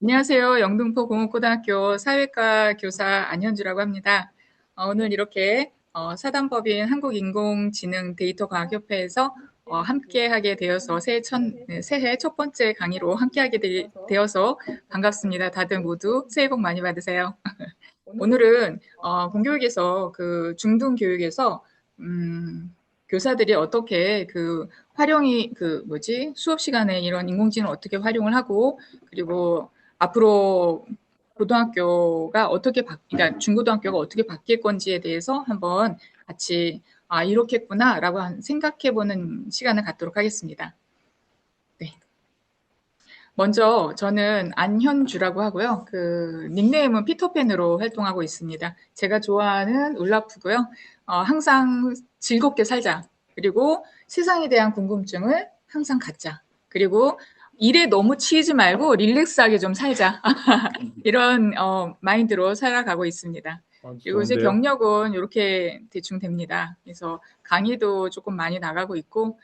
안녕하세요. 영등포 공업고등학교 사회과 교사 안현주라고 합니다. 오늘 이렇게 사단법인 한국인공지능데이터과학협회에서 함께 하게 되어서 새해 첫 번째 강의로 함께 하게 되어서 반갑습니다. 다들 모두 새해 복 많이 받으세요. 오늘은 공교육에서 중등교육에서 교사들이 어떻게 수업 시간에 이런 인공지능을 어떻게 활용을 하고, 그리고 앞으로 그러니까 중고등학교가 어떻게 바뀔 건지에 대해서 한번 같이 이렇겠구나라고 생각해보는 시간을 갖도록 하겠습니다. 네. 먼저 저는 안현주라고 하고요. 닉네임은 피터팬으로 활동하고 있습니다. 제가 좋아하는 울라프고요. 항상 즐겁게 살자. 그리고 세상에 대한 궁금증을 항상 갖자. 그리고 일에 너무 치이지 말고 릴렉스하게 좀 살자. 이런 마인드로 살아가고 있습니다. 아주 그리고 제 좋은데요. 경력은 이렇게 대충 됩니다. 그래서 강의도 조금 많이 나가고 있고,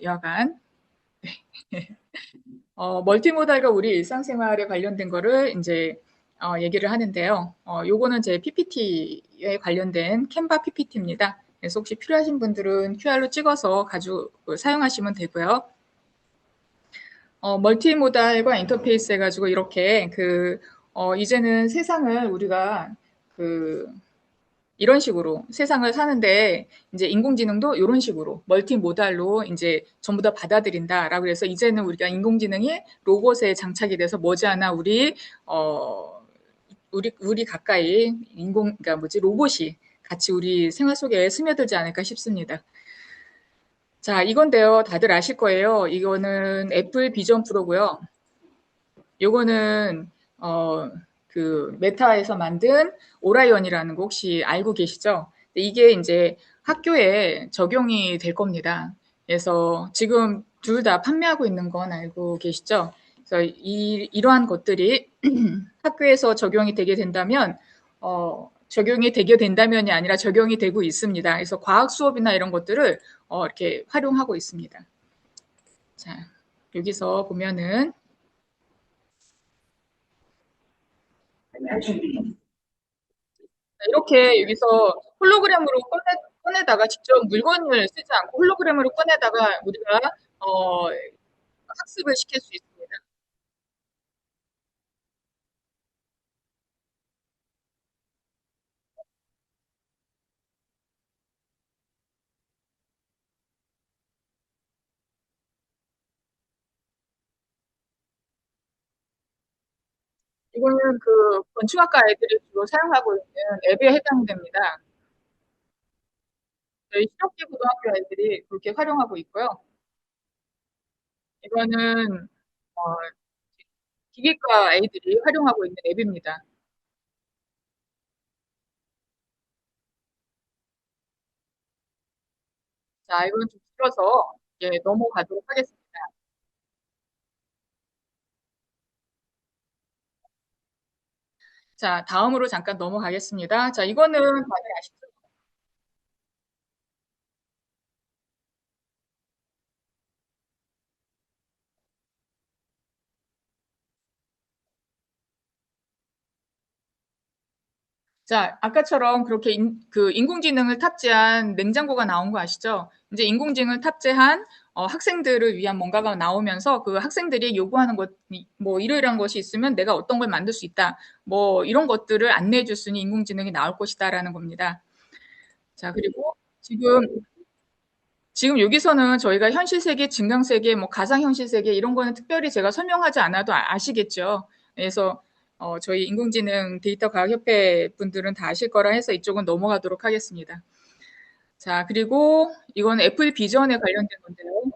여하간 멀티모달과 우리 일상생활에 관련된 거를 이제 얘기를 하는데요. 요거는 제 PPT에 관련된 캔바 PPT입니다. 그래서 혹시 필요하신 분들은 QR로 찍어서 가지고 사용하시면 되고요. 멀티모달과 인터페이스 해가지고 이렇게 이제는 세상을 우리가 그 이런 식으로 세상을 사는데 이제 인공지능도 이런 식으로 멀티모달로 이제 전부 다 받아들인다라고 해서 이제는 우리가 인공지능이 로봇에 장착이 돼서 머지않아 우리 가까이 그러니까 로봇이 같이 우리 생활 속에 스며들지 않을까 싶습니다. 자, 이건데요. 다들 아실 거예요. 이거는 애플 비전 프로고요. 요거는 메타에서 만든 오라이언이라는 거 혹시 알고 계시죠? 이게 이제 학교에 적용이 될 겁니다. 그래서 지금 둘 다 판매하고 있는 건 알고 계시죠? 그래서 이러한 것들이 학교에서 적용이 되게 된다면이 아니라 적용이 되고 있습니다. 그래서 과학 수업이나 이런 것들을 이렇게 활용하고 있습니다. 자, 여기서 보면은 이렇게 여기서 홀로그램으로 꺼내다가 직접 물건을 쓰지 않고 홀로그램으로 꺼내다가 우리가 어, 학습을 시킬 수 있습니다. 이거는 건축학과 애들이 주로 사용하고 있는 앱에 해당됩니다. 저희 실업계 고등학교 애들이 그렇게 활용하고 있고요. 이거는 어, 기계과 애들이 활용하고 있는 앱입니다. 자, 이건 좀 길어서 넘어가도록 하겠습니다. 자, 다음으로 잠깐 넘어가겠습니다. 자, 이거는 다들 아시죠? 자, 아까처럼 그렇게 인공지능을 탑재한 냉장고가 나온 거 아시죠? 이제 인공지능을 탑재한 학생들을 위한 뭔가가 나오면서 그 학생들이 요구하는 뭐 이러이러한 것이 있으면 내가 어떤 걸 만들 수 있다. 뭐 이런 것들을 안내해 줄 수 있는 인공지능이 나올 것이다라는 겁니다. 자, 그리고 지금 여기서는 저희가 현실 세계, 증강 세계, 뭐 가상 현실 세계 이런 거는 특별히 제가 설명하지 않아도 아시겠죠. 그래서 저희 인공지능 데이터 과학 협회 분들은 다 아실 거라 해서 이쪽은 넘어가도록 하겠습니다. 자, 그리고 이건 애플 비전에 관련된 건데요.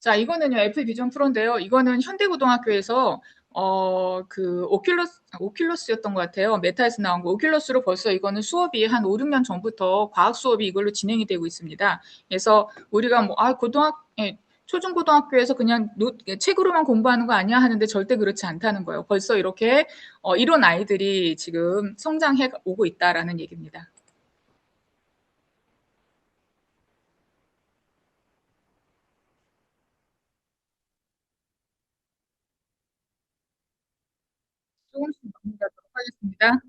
자, 이거는요, 애플 비전 프로인데요. 이거는 현대고등학교에서 그 오큘러스였던 것 같아요. 메타에서 나온 거. 오큘러스로 벌써 이거는 수업이 한 5, 6년 전부터 과학 수업이 이걸로 진행이 되고 있습니다. 그래서 우리가 뭐, 초중고등학교에서 그냥 책으로만 공부하는 거 아니야 하는데 절대 그렇지 않다는 거예요. 벌써 이렇게, 이런 아이들이 지금 성장해 오고 있다라는 얘기입니다. 조금씩 넘어가도록 하겠습니다.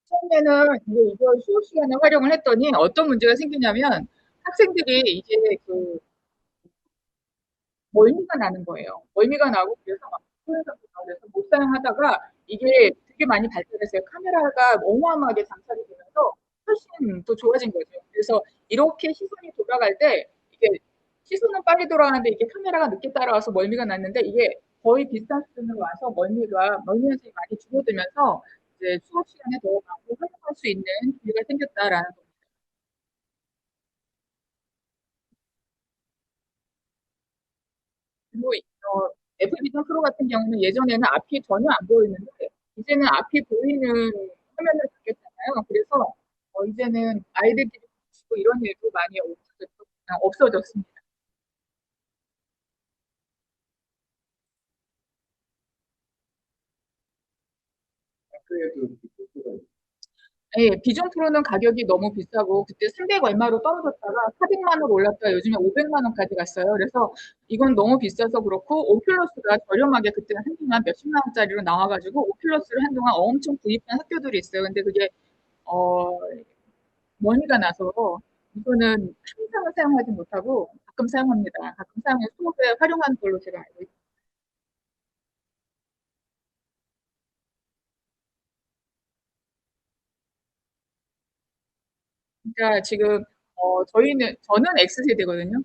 처음에는 이제 이걸 수업 시간에 활용을 했더니 어떤 문제가 생기냐면 학생들이 이제 그 멀미가 나는 거예요. 멀미가 나고 그래서 막 소리가 그래서 못 사용하다가 이게 되게 많이 발달했어요. 카메라가 어마어마하게 장착이 되면서 훨씬 더 좋아진 거죠. 그래서 이렇게 시선이 돌아갈 때 이게 시선은 빨리 돌아가는데 이게 카메라가 늦게 따라와서 멀미가 났는데 이게 거의 비슷한 수준으로 와서 멀미 현상이 많이 줄어들면서 이제 수업 시간에 더 많이 활용할 수 있는 기회가 생겼다라는 거. 그리고 애플 비전 프로 같은 경우는 예전에는 앞이 전혀 안 보이는데 이제는 앞이 보이는 화면을 바뀌었잖아요. 그래서 이제는 아이들끼리 부딪히고 이런 일도 많이 없어졌습니다. 예, 비전 프로는 가격이 너무 비싸고 그때 300 얼마로 떨어졌다가 400만 원 올랐다가 요즘에 500만 원까지 갔어요. 그래서 이건 너무 비싸서 그렇고 오큘러스가 저렴하게 그때 한동안 몇십만 원짜리로 나와가지고 오큘러스를 한동안 엄청 구입한 학교들이 있어요. 근데 그게 어, 머니가 나서 이거는 항상 사용하지 못하고 가끔 사용합니다. 가끔 사용해서 수업에 활용하는 걸로 제가 알고 있습니다. 그러니까 지금 저는 X세대거든요.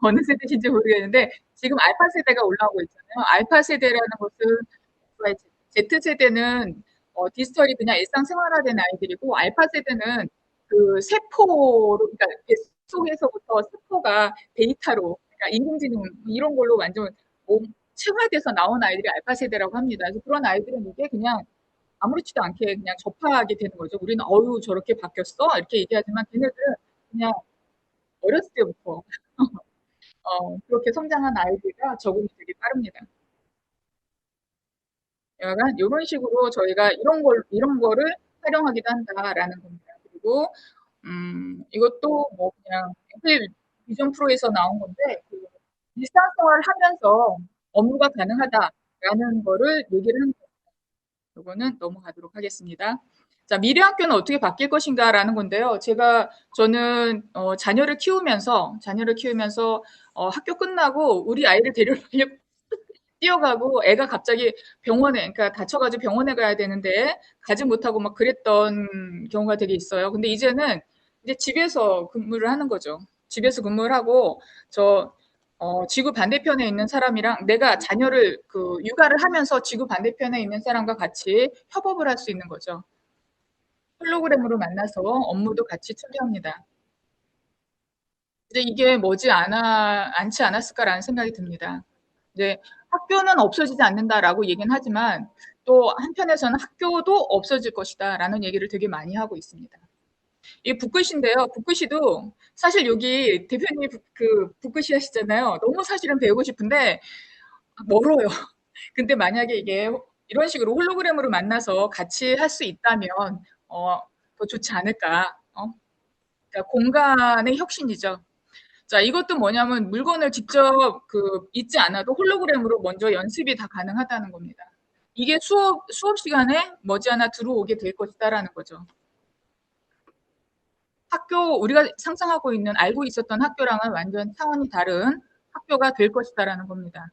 어느 세대신지 모르겠는데 지금 알파 세대가 올라오고 있잖아요. 알파 세대라는 것은 Z세대는 디지털이 그냥 일상생활화된 아이들이고 알파 세대는 그 세포로 그러니까 뱃속에서부터 세포가 데이터로 그러니까 인공지능 이런 걸로 완전 체화돼서 나온 아이들이 알파 세대라고 합니다. 그래서 그런 아이들은 이게 그냥 아무렇지도 않게 그냥 접하게 되는 거죠. 우리는 어유 저렇게 바뀌었어 이렇게 얘기하지만 걔네들은 그냥 어렸을 때부터 그렇게 성장한 아이들과 적응이 되게 빠릅니다. 약간 이런 식으로 저희가 이런 거를 활용하기도 한다라는 겁니다. 그리고, 이것도 뭐 그냥 애플 비전 프로에서 나온 건데, 그 일상생활을 하면서 업무가 가능하다라는 거를 얘기를 한 거예요. 이거는 넘어가도록 하겠습니다. 자, 미래 학교는 어떻게 바뀔 것인가라는 건데요. 저는 자녀를 키우면서 학교 끝나고 우리 아이를 데려가려고 뛰어가고 애가 갑자기 그러니까 다쳐가지고 병원에 가야 되는데 가지 못하고 막 그랬던 경우가 되게 있어요. 근데 이제는 이제 집에서 근무를 하는 거죠. 집에서 근무를 하고 지구 반대편에 있는 사람이랑 내가 자녀를 육아를 하면서 지구 반대편에 있는 사람과 같이 협업을 할 수 있는 거죠. 홀로그램으로 만나서 업무도 같이 처리합니다. 근데 이게 않지 않았을까라는 생각이 듭니다. 이제 학교는 없어지지 않는다라고 얘기는 하지만 또 한편에서는 학교도 없어질 것이다라는 얘기를 되게 많이 하고 있습니다. 이 북글씨인데요. 북글씨도 사실 여기 대표님이 북글씨 하시잖아요. 너무 사실은 배우고 싶은데 멀어요. 근데 만약에 이게 이런 식으로 홀로그램으로 만나서 같이 할 수 있다면 어, 더 좋지 않을까. 그러니까 공간의 혁신이죠. 자, 이것도 뭐냐면 물건을 직접 잊지 않아도 홀로그램으로 먼저 연습이 다 가능하다는 겁니다. 이게 수업 시간에 머지않아 들어오게 될 것이다라는 거죠. 우리가 상상하고 있는, 알고 있었던 학교랑은 완전 차원이 다른 학교가 될 것이다라는 겁니다.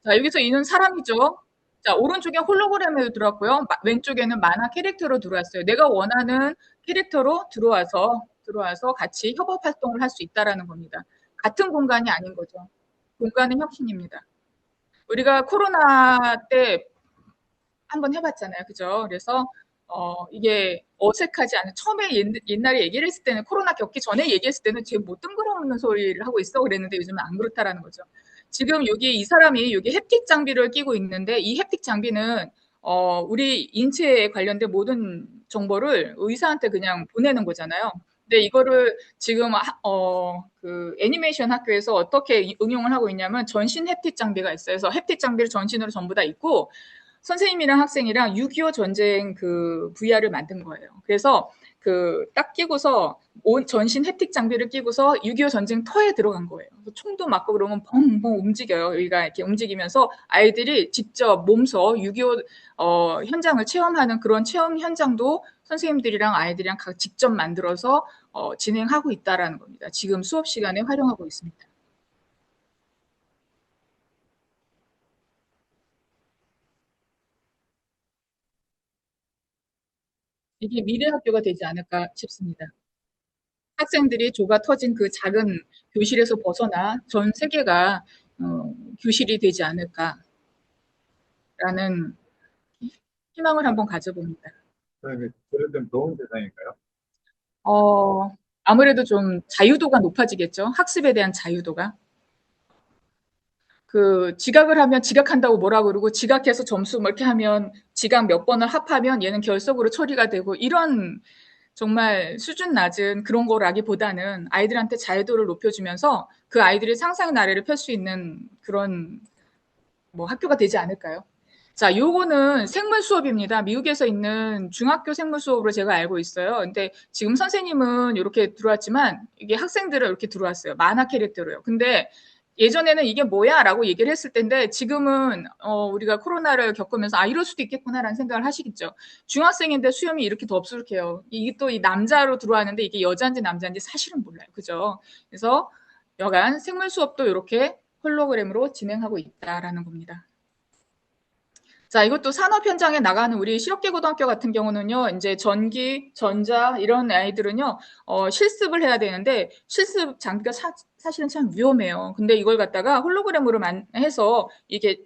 자, 여기서 이는 사람이죠. 자, 오른쪽에 홀로그램으로 들어왔고요. 왼쪽에는 만화 캐릭터로 들어왔어요. 내가 원하는 캐릭터로 들어와서 들어와서 같이 협업 활동을 할 수 있다라는 겁니다. 같은 공간이 아닌 거죠. 공간은 혁신입니다. 우리가 코로나 때 한번 해봤잖아요. 그죠? 그래서 이게 어색하지 않은 처음에 옛날에 얘기를 했을 때는 코로나 겪기 전에 얘기했을 때는 쟤 뭐 뜬구러먹는 소리를 하고 있어 그랬는데 요즘은 안 그렇다라는 거죠. 지금 여기 이 사람이 여기 햅틱 장비를 끼고 있는데 이 햅틱 장비는 우리 인체에 관련된 모든 정보를 의사한테 그냥 보내는 거잖아요. 근데 이거를 지금 그 애니메이션 학교에서 어떻게 응용을 하고 있냐면 전신 햅틱 장비가 있어요. 그래서 햅틱 장비를 전신으로 전부 다 있고 선생님이랑 학생이랑 6.25 전쟁 그 VR을 만든 거예요. 그래서 그 딱 끼고서 온 전신 햅틱 장비를 끼고서 6.25 전쟁 터에 들어간 거예요. 총도 맞고 그러면 벙벙 움직여요. 여기가 이렇게 움직이면서 아이들이 직접 몸소 6.25 현장을 체험하는 그런 체험 현장도 선생님들이랑 아이들이랑 각 직접 만들어서 진행하고 있다라는 겁니다. 지금 수업 시간에 활용하고 있습니다. 이게 미래 학교가 되지 않을까 싶습니다. 학생들이 조가 터진 그 작은 교실에서 벗어나 전 세계가 교실이 되지 않을까라는 희망을 한번 가져봅니다. 그런 좀 좋은 세상인가요? 어, 아무래도 좀 자유도가 높아지겠죠. 학습에 대한 자유도가. 그 지각을 하면 지각한다고 뭐라 그러고 지각해서 점수 뭐 이렇게 하면 지각 몇 번을 합하면 얘는 결석으로 처리가 되고 이런 정말 수준 낮은 그런 거라기보다는 아이들한테 자유도를 높여주면서 그 아이들이 상상의 나래를 펼 수 있는 그런 뭐 학교가 되지 않을까요? 자, 요거는 생물 수업입니다. 미국에서 있는 중학교 생물 수업으로 제가 알고 있어요. 근데 지금 선생님은 이렇게 들어왔지만 이게 학생들은 이렇게 들어왔어요. 만화 캐릭터로요. 근데 예전에는 이게 뭐야? 라고 얘기를 했을 텐데 지금은 우리가 코로나를 겪으면서 아, 이럴 수도 있겠구나라는 생각을 하시겠죠. 중학생인데 수염이 이렇게 덥수룩해요. 이게 또 이 남자로 들어왔는데 이게 여자인지 남자인지 사실은 몰라요. 그죠? 그래서 여간 생물 수업도 이렇게 홀로그램으로 진행하고 있다라는 겁니다. 자, 이것도 산업 현장에 나가는 우리 실업계 고등학교 같은 경우는요, 이제 전기, 전자 이런 아이들은요, 실습을 해야 되는데 실습 장비가 사실은 참 위험해요. 근데 이걸 갖다가 홀로그램으로 해서 이게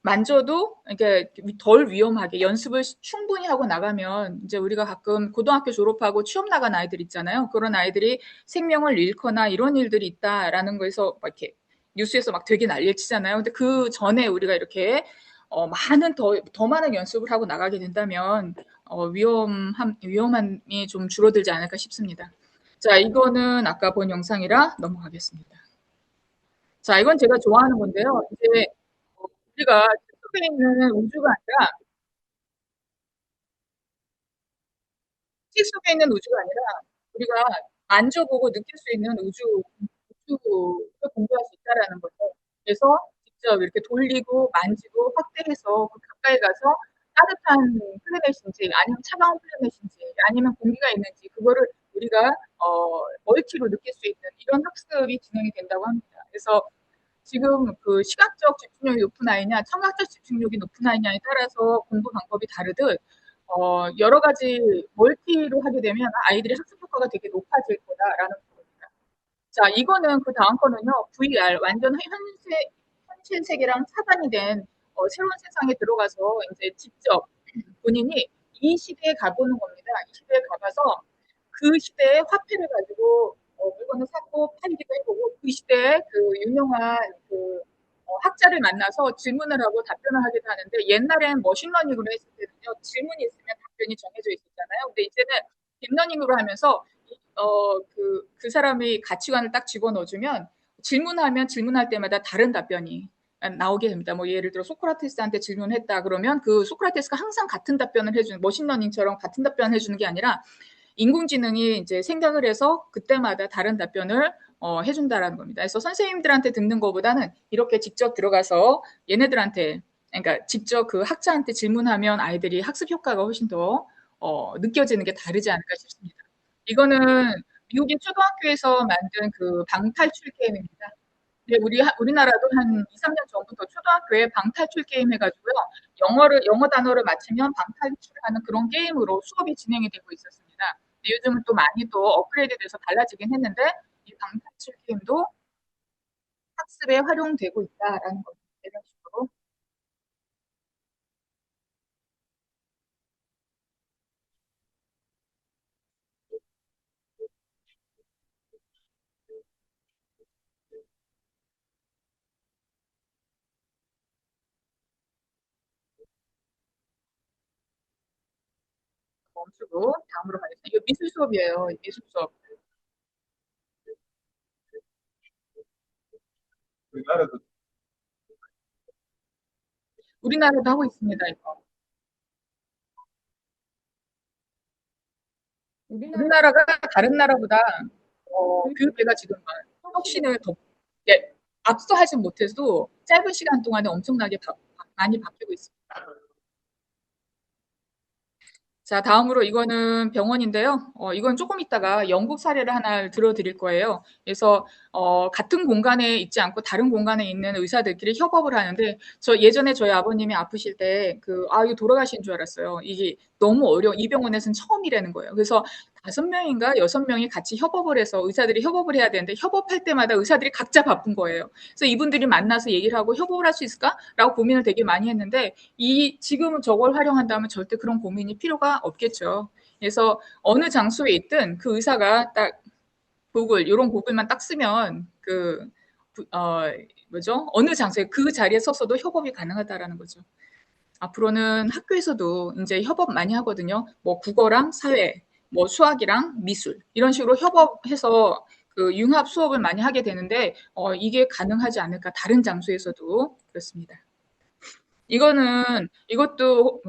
만져도 이렇게 덜 위험하게 연습을 충분히 하고 나가면 이제 우리가 가끔 고등학교 졸업하고 취업 나간 아이들 있잖아요. 그런 아이들이 생명을 잃거나 이런 일들이 있다라는 거에서 막 이렇게 뉴스에서 막 되게 난리를 치잖아요. 근데 그 전에 우리가 이렇게 많은 더 많은 연습을 하고 나가게 된다면 위험함이 좀 줄어들지 않을까 싶습니다. 자, 이거는 아까 본 영상이라 넘어가겠습니다. 자, 이건 제가 좋아하는 건데요. 이제 우리가 속에 있는 우주가 아니라 책 속에 있는 우주가 아니라 우리가 만져보고 느낄 수 있는 우주를 공부할 수 있다라는 거죠. 그래서 직접 이렇게 돌리고 만지고 확대해서 그 가까이 가서 따뜻한 플래닛인지 아니면 차가운 플래닛인지 아니면 공기가 있는지 그거를 우리가 멀티로 느낄 수 있는 이런 학습이 진행이 된다고 합니다. 그래서 지금 그 시각적 집중력이 높은 아이냐, 청각적 집중력이 높은 아이냐에 따라서 공부 방법이 다르듯 여러 가지 멀티로 하게 되면 아이들의 학습 효과가 되게 높아질 거다라는 겁니다. 자, 이거는 그 다음 거는요, VR 완전 현실 세계랑 차단이 된 새로운 세상에 들어가서 이제 직접 본인이 이 시대에 가보는 겁니다. 이 시대에 가봐서 그 시대의 화폐를 가지고 물건을 사고 팔기도 해보고 그 시대에 그 유명한 그 학자를 만나서 질문을 하고 답변을 하기도 하는데 옛날엔 머신러닝으로 했을 때는요 질문이 있으면 답변이 정해져 있었잖아요. 근데 이제는 딥러닝으로 하면서 그 사람이 가치관을 딱 집어넣어주면 질문하면 질문할 때마다 다른 답변이 나오게 됩니다. 뭐 예를 들어 소크라테스한테 질문했다 그러면 그 소크라테스가 항상 같은 답변을 해주는 머신러닝처럼 같은 답변을 해주는 게 아니라 인공지능이 이제 생각을 해서 그때마다 다른 답변을 해준다라는 겁니다. 그래서 선생님들한테 듣는 것보다는 이렇게 직접 들어가서 얘네들한테 그러니까 직접 그 학자한테 질문하면 아이들이 학습 효과가 훨씬 더 느껴지는 게 다르지 않을까 싶습니다. 이거는 미국의 초등학교에서 만든 그 방탈출 게임입니다. 네, 우리나라도 한 2, 3년 전부터 초등학교에 방탈출 게임 해가지고요. 영어 단어를 맞히면 방탈출하는 그런 게임으로 수업이 진행이 되고 있었습니다. 요즘은 또 많이 또 업그레이드돼서 달라지긴 했는데 이 방탈출 게임도 학습에 활용되고 있다라는 거죠. 이런 식으로. 멈추고 다음으로 가겠습니다. 이거 미술 수업이에요. 미술 수업. 우리나라도 우리나라도 하고 있습니다. 이거. 우리나라가 다른 나라보다 교육비가 지금 혁신을 더 예, 앞서하진 못해도 짧은 시간 동안에 엄청나게 많이 바뀌고 있습니다. 자, 다음으로 이거는 병원인데요. 이건 조금 있다가 영국 사례를 하나 들어드릴 거예요. 그래서 같은 공간에 있지 않고 다른 공간에 있는 의사들끼리 협업을 하는데 저 예전에 저희 아버님이 아프실 때 이거 돌아가신 줄 알았어요. 이게 너무 어려워. 이 병원에서는 처음이라는 거예요. 그래서 5명인가 6명이 같이 협업을 해서 의사들이 협업을 해야 되는데 협업할 때마다 의사들이 각자 바쁜 거예요. 그래서 이분들이 만나서 얘기를 하고 협업을 할 수 있을까라고 고민을 되게 많이 했는데 지금은 저걸 활용한다면 절대 그런 고민이 필요가 없겠죠. 그래서 어느 장소에 있든 그 의사가 딱 이런 구글만 딱 쓰면 뭐죠? 어느 장소에 그 자리에 서서도 협업이 가능하다라는 거죠. 앞으로는 학교에서도 이제 협업 많이 하거든요. 뭐 국어랑 사회, 뭐 수학이랑 미술 이런 식으로 협업해서 그 융합 수업을 많이 하게 되는데 이게 가능하지 않을까 다른 장소에서도 그렇습니다. 이것도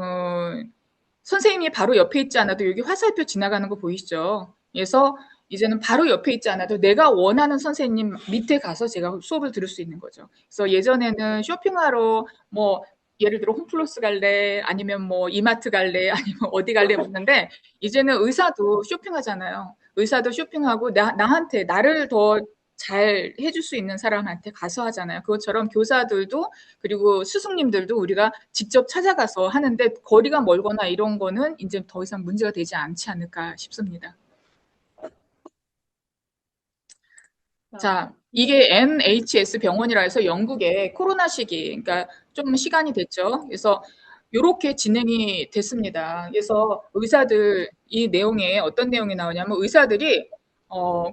선생님이 바로 옆에 있지 않아도 여기 화살표 지나가는 거 보이시죠? 그래서 이제는 바로 옆에 있지 않아도 내가 원하는 선생님 밑에 가서 제가 수업을 들을 수 있는 거죠. 그래서 예전에는 쇼핑하러 뭐 예를 들어 홈플러스 갈래 아니면 뭐 이마트 갈래 아니면 어디 갈래 묻는데 이제는 의사도 쇼핑하잖아요. 의사도 쇼핑하고 나한테 나를 더 잘 해줄 수 있는 사람한테 가서 하잖아요. 그것처럼 교사들도 그리고 스승님들도 우리가 직접 찾아가서 하는데 거리가 멀거나 이런 거는 이제 더 이상 문제가 되지 않지 않을까 싶습니다. 자, 이게 NHS 병원이라 해서 영국의 코로나 시기, 그러니까 좀 시간이 됐죠. 그래서 이렇게 진행이 됐습니다. 그래서 의사들 이 내용에 어떤 내용이 나오냐면 의사들이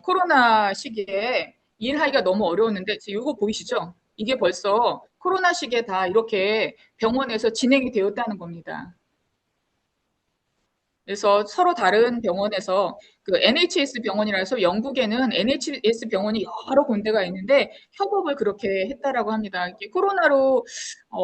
코로나 시기에 일하기가 너무 어려웠는데 지금 이거 보이시죠? 이게 벌써 코로나 시기에 다 이렇게 병원에서 진행이 되었다는 겁니다. 그래서 서로 다른 병원에서 그 NHS 병원이라 해서 영국에는 NHS 병원이 여러 군데가 있는데 협업을 그렇게 했다라고 합니다. 이게 코로나로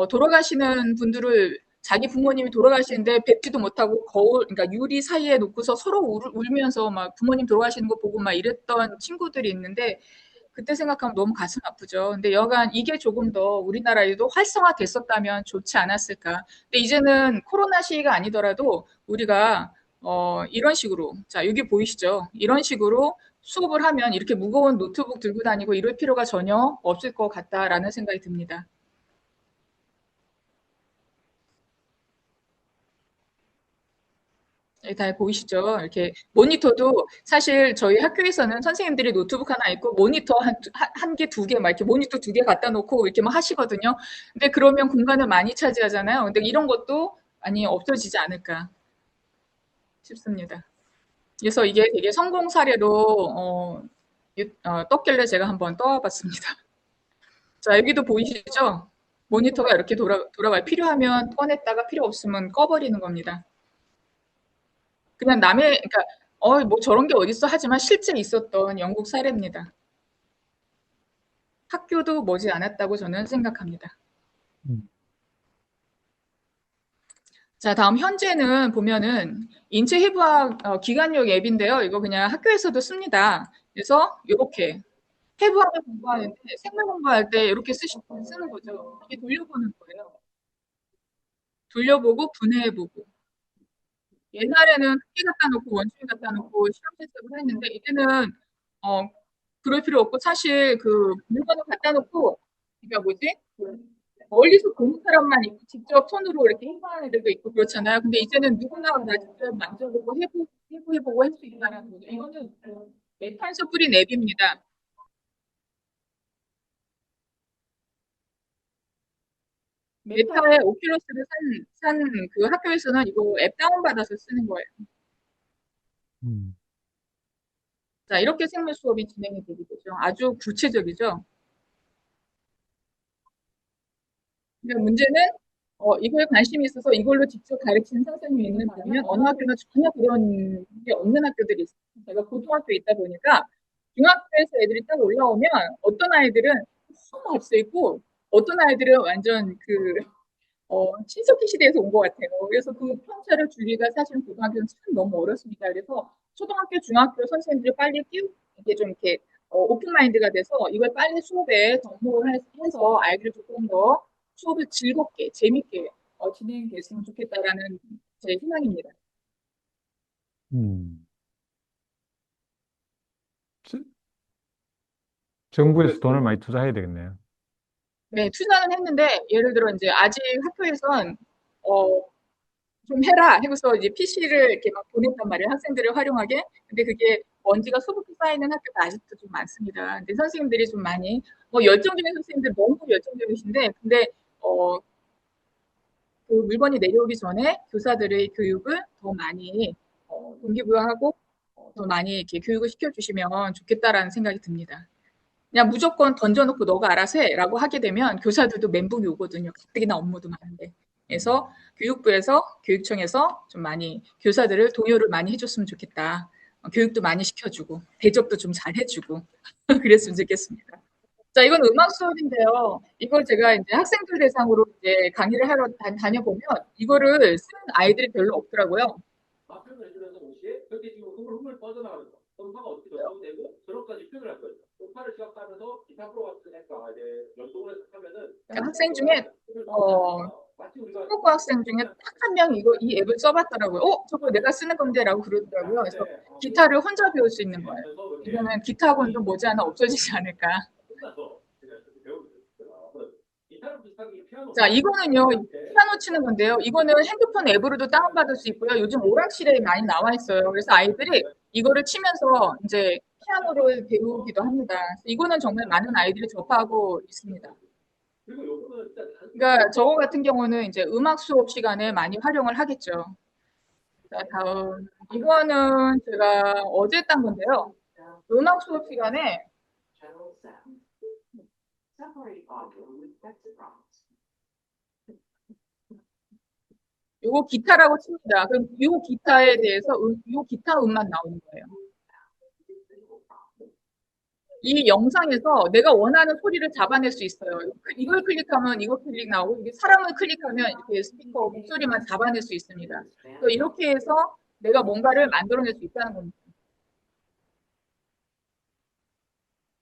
돌아가시는 분들을 자기 부모님이 돌아가시는데 뵙지도 못하고 그러니까 유리 사이에 놓고서 서로 울면서 막 부모님 돌아가시는 거 보고 막 이랬던 친구들이 있는데 그때 생각하면 너무 가슴 아프죠. 근데 여간 이게 조금 더 우리나라에도 활성화됐었다면 좋지 않았을까. 근데 이제는 코로나 시기가 아니더라도 우리가 이런 식으로 자 여기 보이시죠? 이런 식으로 수업을 하면 이렇게 무거운 노트북 들고 다니고 이럴 필요가 전혀 없을 것 같다라는 생각이 듭니다. 다 보이시죠? 이렇게 모니터도 사실 저희 학교에서는 선생님들이 노트북 하나 있고 모니터 한 개, 두 개, 막 이렇게 모니터 두 개 갖다 놓고 이렇게 막 하시거든요. 근데 그러면 공간을 많이 차지하잖아요. 근데 이런 것도 많이 없어지지 않을까 싶습니다. 그래서 이게 되게 성공 사례로 떴길래 제가 한번 떠와봤습니다. 자, 여기도 보이시죠? 모니터가 이렇게 돌아가요. 필요하면 꺼냈다가 필요 없으면 꺼버리는 겁니다. 그냥 그러니까, 뭐 저런 게 어딨어 하지만 실제 있었던 영국 사례입니다. 학교도 머지 않았다고 저는 생각합니다. 음. 자, 다음 현재는 보면은 인체 해부학 기관용 앱인데요. 이거 그냥 학교에서도 씁니다. 그래서 이렇게 해부학을 공부하는데 생물 공부할 때 이렇게 쓰는 거죠. 이게 돌려보는 거예요. 돌려보고 분해해보고. 옛날에는 토끼 갖다 놓고 원숭이 갖다 놓고 실험 실습을 했는데 이제는 어 그럴 필요 없고 사실 그 물건을 갖다 놓고 그러니까 뭐지? 멀리서 보는 사람만 있고 직접 손으로 이렇게 해부하는 애들도 있고 그렇잖아요. 근데 이제는 누구나 다 직접 만져보고 공부해보고 할 수 있다는 거죠. 이거는 메타에서 뿌린 앱입니다. 메타의 오큘러스를 산 그 학교에서는 이거 앱 다운받아서 쓰는 거예요. 음, 자, 이렇게 생물 수업이 진행이 되게 되죠. 아주 구체적이죠. 근데 문제는 이거에 관심이 있어서 이걸로 직접 가르치는 선생님이 있는 반면 어느 학교는 전혀 그런 게 없는 학교들이 있어요. 제가 고등학교에 있다 보니까 중학교에서 애들이 딱 올라오면 어떤 아이들은 너무 앞서 있고 어떤 아이들은 완전 친석기 시대에서 온 것 같아요. 그래서 그 편차를 주기가 사실은 고등학교는 참 너무 어렵습니다. 그래서 초등학교, 중학교 선생님들이 빨리 이렇게 좀 이렇게 오픈 마인드가 돼서 이걸 빨리 수업에 접목을 해서 아이들이 조금 더 수업을 즐겁게, 재밌게 진행됐으면 좋겠다라는 제 희망입니다. 음. 저- 정부에서 돈을 많이 투자해야 되겠네요. 네, 투자는 했는데 예를 들어 이제 아직 학교에선 어, 좀 해라 해서 이제 PC를 이렇게 막 보냈단 말이에요. 학생들을 활용하게. 근데 그게 먼지가 수북히 쌓이는 학교가 아직도 좀 많습니다. 근데 선생님들이 좀 많이, 열정적인 선생님들 너무 열정적이신데, 근데, 어, 그 물건이 내려오기 전에 교사들의 교육을 더 많이, 동기부여하고, 더 많이 이렇게 교육을 시켜주시면 좋겠다라는 생각이 듭니다. 그냥 무조건 던져놓고 너가 알아서 해라고 하게 되면 교사들도 멘붕이 오거든요. 가뜩이나 업무도 많은데. 그래서 교육부에서 교육청에서 좀 많이 교사들을 동요를 많이 해줬으면 좋겠다. 교육도 많이 시켜주고 대접도 좀 잘 해주고 그랬으면 좋겠습니다. 자, 이건 음악 수업인데요. 이걸 제가 이제 학생들 대상으로 이제 강의를 하러 다녀보면 이거를 쓰는 아이들이 별로 없더라고요. 마표를 해주면서 동시에 그렇게 지금 흐물흐물 빠져나가는 거. 그럼 파가 어떻게 연동되고 저런까지 표현을 할 거예요. 그럼 파를 시작하면서 기타 프로그램과 이제 연동을 해서 하면은 그러니까 학생 중에 한국어 학생 중에 딱 한 명 이 앱을 써봤더라고요. 저거 내가 쓰는 건데라고 그러더라고요. 그래서 기타를 혼자 배울 수 있는 거예요. 이러면 기타 학원도 머지않아 없어지지 않을까. 끝나서 제가 이렇게 배우게 됐어요. 기타랑 비슷하게 피아노. 자, 이거는요, 피아노 치는 건데요. 이거는 핸드폰 앱으로도 다운받을 수 있고요. 요즘 오락실에 많이 나와 있어요. 그래서 아이들이 이거를 치면서 이제 피아노를 배우기도 합니다. 이거는 정말 많은 아이들이 접하고 있습니다. 그리고 요거는 진짜 그러니까 저 같은 경우는 이제 음악 수업 시간에 많이 활용을 하겠죠. 자, 다음. 이거는 제가 어제 딴 건데요. 음악 수업 시간에 요거 기타라고 칩니다. 그럼 요 기타에 대해서 요 기타 음만 나오는 거예요. 이 영상에서 내가 원하는 소리를 잡아낼 수 있어요. 이걸 클릭하면 이거 클릭 나오고 이게 사람을 클릭하면 이렇게 스피커 목소리만 잡아낼 수 있습니다. 그래서 이렇게 해서 내가 뭔가를 만들어낼 수 있다는 겁니다.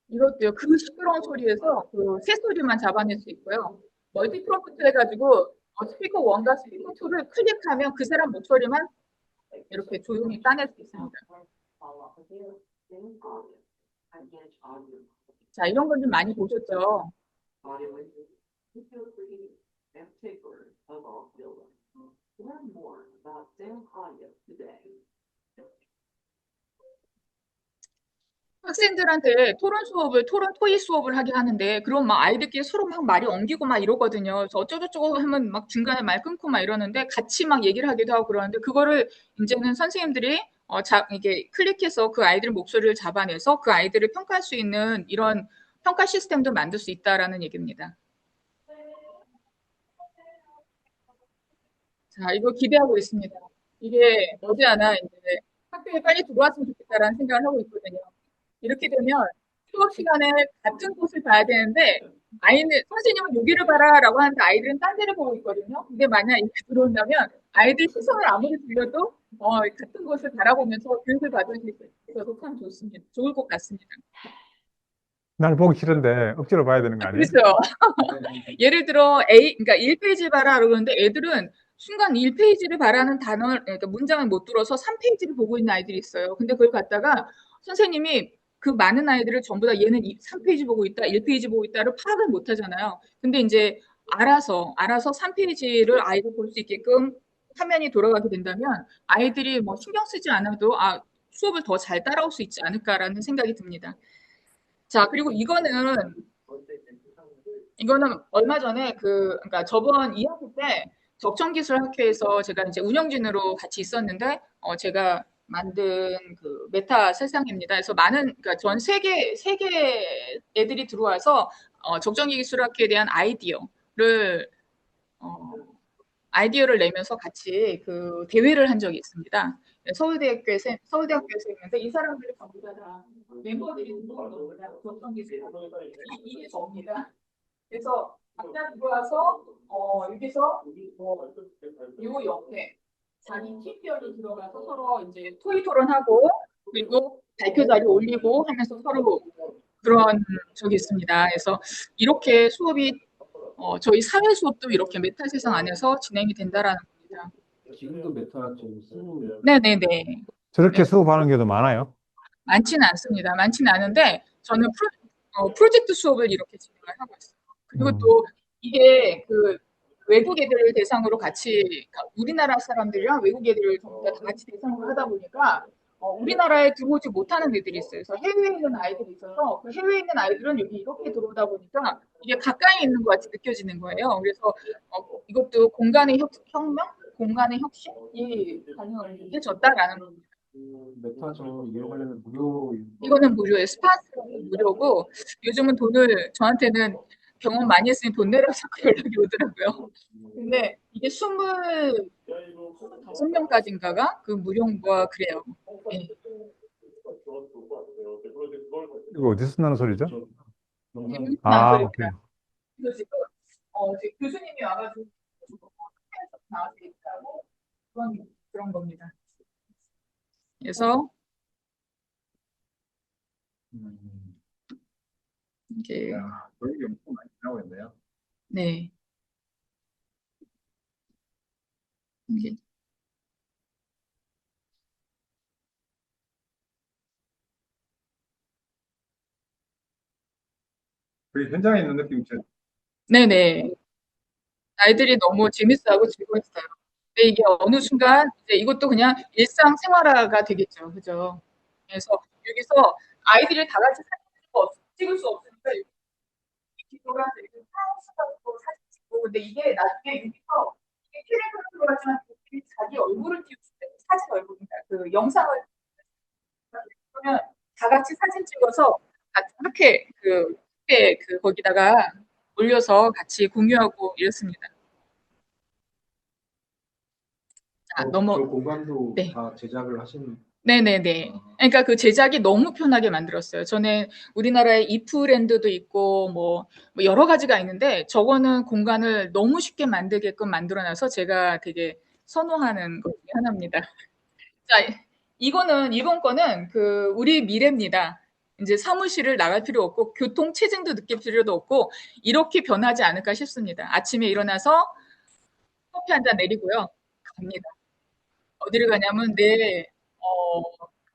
이것도요. 그 시끄러운 소리에서 그 새소리만 잡아낼 수 있고요. 멀티 프롬프트 해가지고 스피커 1과 스피커 2를 클릭하면 그 사람 목소리만 이렇게 조용히 따낼 수 있습니다. 자, 이런 건 좀 많이 보셨죠? 학생들한테 토론 토의 수업을 하게 하는데, 그럼 막 아이들끼리 서로 막 말이 엉기고 막 이러거든요. 그래서 어쩌고저쩌고 하면 막 중간에 말 끊고 막 이러는데, 같이 막 얘기를 하기도 하고 그러는데, 그거를 이제는 선생님들이, 이게 클릭해서 그 아이들 목소리를 잡아내서 그 아이들을 평가할 수 있는 이런 평가 시스템도 만들 수 있다라는 얘기입니다. 자, 이거 기대하고 있습니다. 이게 머지않아 이제 학교에 빨리 들어왔으면 좋겠다라는 생각을 하고 있거든요. 이렇게 되면 수업 시간에 같은 곳을 봐야 되는데 선생님은 여기를 봐라라고 하는데 아이들은 딴 데를 보고 있거든요. 근데 만약 이렇게 들어온다면 아이들 시선을 아무리 돌려도 같은 곳을 바라보면서 교육을 받을 수 있어서 참 좋습니다. 좋을 것 같습니다. 날 보기 싫은데 억지로 봐야 되는 거 아니에요? 그렇죠. 예를 들어 그러니까 1페이지 봐라 그러는데 애들은 순간 1페이지를 봐라는 그러니까 문장을 못 들어서 3페이지를 보고 있는 아이들이 있어요. 근데 그걸 갖다가 선생님이 그 많은 아이들을 전부 다 얘는 3페이지 보고 있다, 1페이지 보고 있다를 파악을 못 하잖아요. 근데 이제 알아서 3페이지를 아이가 볼 수 있게끔 화면이 돌아가게 된다면 아이들이 뭐 신경 쓰지 않아도 수업을 더 잘 따라올 수 있지 않을까라는 생각이 듭니다. 자, 그리고 이거는 얼마 전에 그러니까 저번 2학기 때 적정기술학회에서 제가 이제 운영진으로 같이 있었는데, 제가 만든 그 메타 세상입니다. 그래서 그러니까 전 세계 애들이 들어와서 적정기술학회에 대한 어, 아이디어를 내면서 같이 그 대회를 한 적이 있습니다. 서울대학교에서 했는데 이 사람들이 전부 다 멤버들이 들어온 겁니다. 적정기술 이게 접니다. 그래서 각자 들어와서 여기서 요 옆에 자기 팀별로 들어가서 서로 이제 토의 토론하고 그리고 발표 자료 올리고 하면서 서로 그런 적이 있습니다. 그래서 이렇게 수업이 저희 사회 수업도 이렇게 메타 세상 안에서 진행이 된다라는 겁니다. 지금도 메타 좀 쓰고 네네네. 저렇게 수업하는 게도 많아요. 많지는 않습니다. 많지는 않은데 저는 프로젝트 수업을 이렇게 진행을 하고 있어요. 그리고 또 이게 그 외국 애들을 대상으로 같이 그러니까 우리나라 사람들이랑 외국 애들을 전부 다 같이 대상으로 하다 보니까 우리나라에 들어오지 못하는 애들이 있어요. 그래서 해외에 있는 아이들이 있어서 그 해외에 있는 아이들은 여기 이렇게 들어오다 보니까 이게 가까이 있는 것 같이 느껴지는 거예요. 그래서 이것도 공간의 혁명, 공간의 혁신이 가능해졌다라는 겁니다. 메타 저 이용하려면 무료 이거는 무료예요. 스파스는 무료고 요즘은 저한테는 경험 많이 했으니 돈 내라고 자꾸 연락이 오더라고요. 근데 이게 25명까지인가가 그 무료인가 그래요. 네. 이거 어디서 나는 소리죠? 영상 나는 아, 소리입니다. 그래서 지금 교수님이 와가지고 학교에서 나와서 얘기하고 그런 겁니다. 그래서 이게 교육이 엄청 많이 나오고 있네요. 네. 이게 거의 현장에 있는 느낌이죠. 네네. 아이들이 너무 재밌어하고 즐거웠어요. 근데 이게 어느 순간 이제 이것도 그냥 일상생활화가 되겠죠. 그죠? 그래서 여기서 아이들이 다 같이 찍을 수 없으니까 이렇게 돌아서 이렇게 하나씩 사진 찍고 근데 이게 나중에 여기서 이게 캐릭터로 들어가지만 자기 얼굴을 띄우때 사진 얼굴입니다. 그 영상을 그러면 다 같이 사진 찍어서 이렇게 거기다가 올려서 같이 공유하고 이렇습니다. 자, 저 공간도 네. 다 제작을 하신. 네네네. 그러니까 그 제작이 너무 편하게 만들었어요. 저는 우리나라에 이프랜드도 있고 뭐 여러 가지가 있는데 저거는 공간을 너무 쉽게 만들게끔 만들어놔서 제가 되게 선호하는 것 중에 하나입니다. 자, 이번 거는 그 우리 미래입니다. 이제 사무실을 나갈 필요 없고 교통 체증도 느낄 필요도 없고 이렇게 변하지 않을까 싶습니다. 아침에 일어나서 커피 한 잔 내리고요. 갑니다. 어디를 가냐면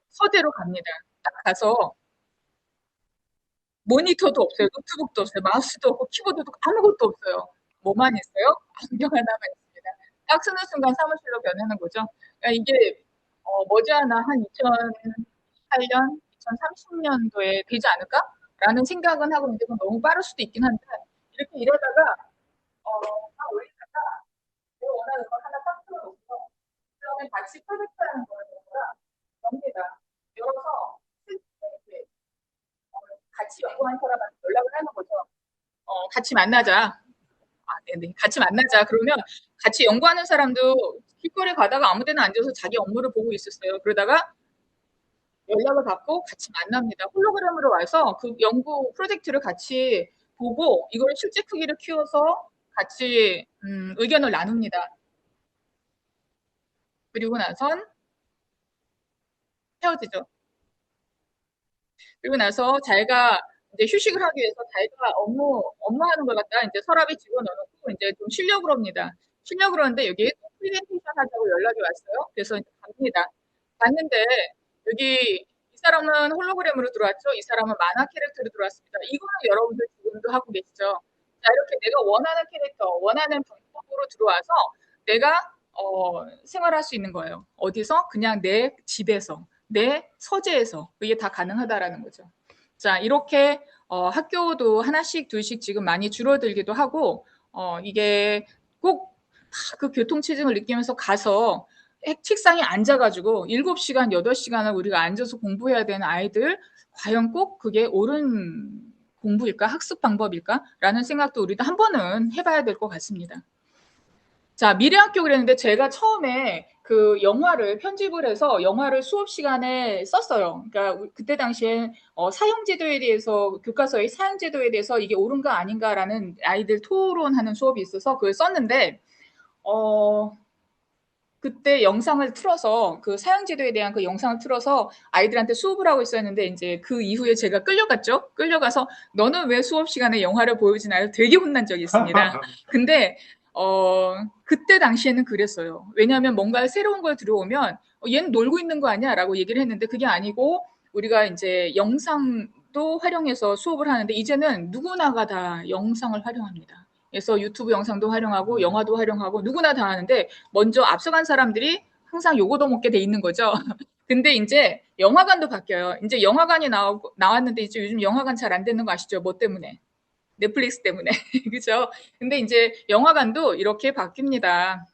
서대로 갑니다. 딱 가서 모니터도 없어요. 노트북도 없어요. 마우스도 없고 키보드도 없고 아무것도 없어요. 뭐만 있어요? 안경 하나만 있습니다. 딱 쓰는 순간 사무실로 변하는 거죠. 그러니까 이게 머지않아 한 2028년, 2030년도에 되지 않을까라는 생각은 하고 있는데 그건 너무 빠를 수도 있긴 한데 이렇게 이러다가 딱 올리다가 내가 원하는 거 하나 딱 틀어놓고 그다음에 같이 프로젝트하는 거니까 엽니다. 열어서 이렇게 같이 연구한 사람한테 연락을 하는 거죠. 같이 만나자. 네네. 같이 만나자. 그러면 같이 연구하는 사람도 길거리 가다가 아무 데나 앉아서 자기 업무를 보고 있었어요. 그러다가 연락을 받고 같이 만납니다. 홀로그램으로 와서 그 연구 프로젝트를 같이 보고 이걸 실제 크기를 키워서 같이 의견을 나눕니다. 그리고 나선 헤어지죠. 그리고 나서 자기가 이제 휴식을 하기 위해서 자기가 업무하는 걸 갖다 이제 서랍에 집어넣어놓고 이제 좀 쉬려고 합니다. 쉬려고 그러는데 여기에 또 프레젠테이션 하자고 연락이 왔어요. 그래서 이제 갑니다. 갔는데 여기 이 사람은 홀로그램으로 들어왔죠. 이 사람은 만화 캐릭터로 들어왔습니다. 이거는 여러분들 지금도 하고 계시죠. 자, 이렇게 내가 원하는 캐릭터, 원하는 방법으로 들어와서 내가 생활할 수 있는 거예요. 어디서? 그냥 내 집에서, 내 서재에서. 이게 다 가능하다라는 거죠. 자, 이렇게 학교도 하나씩 둘씩 지금 많이 줄어들기도 하고, 이게 꼭 그 교통체증을 느끼면서 가서 책상에 앉아가지고 7시간, 8시간을 우리가 앉아서 공부해야 되는 아이들, 과연 꼭 그게 옳은 공부일까? 학습 방법일까? 라는 생각도 우리도 한 번은 해봐야 될 것 같습니다. 자, 미래학교 그랬는데 제가 처음에 그 영화를 편집을 해서 영화를 수업 시간에 썼어요. 그러니까 그때 당시에 사용제도에 대해서, 교과서의 사용제도에 대해서 이게 옳은가 아닌가라는 아이들 토론하는 수업이 있어서 그걸 썼는데, 그때 영상을 틀어서 그 사용제도에 대한 그 영상을 틀어서 아이들한테 수업을 하고 있었는데 이제 그 이후에 제가 끌려갔죠. 끌려가서 너는 왜 수업 시간에 영화를 보여주지 않아요? 되게 혼난 적이 있습니다. 근데 그때 당시에는 그랬어요. 왜냐하면 뭔가 새로운 걸 들어오면 얘는 놀고 있는 거 아니야라고 얘기를 했는데 그게 아니고 우리가 이제 영상도 활용해서 수업을 하는데 이제는 누구나가 다 영상을 활용합니다. 그래서 유튜브 영상도 활용하고 영화도 활용하고 누구나 다 하는데 먼저 앞서간 사람들이 항상 요거도 먹게 돼 있는 거죠. 근데 이제 영화관도 바뀌어요. 이제 영화관이 나왔는데 이제 요즘 영화관 잘 안 되는 거 아시죠? 뭐 때문에? 넷플릭스 때문에. 그죠? 근데 이제 영화관도 이렇게 바뀝니다.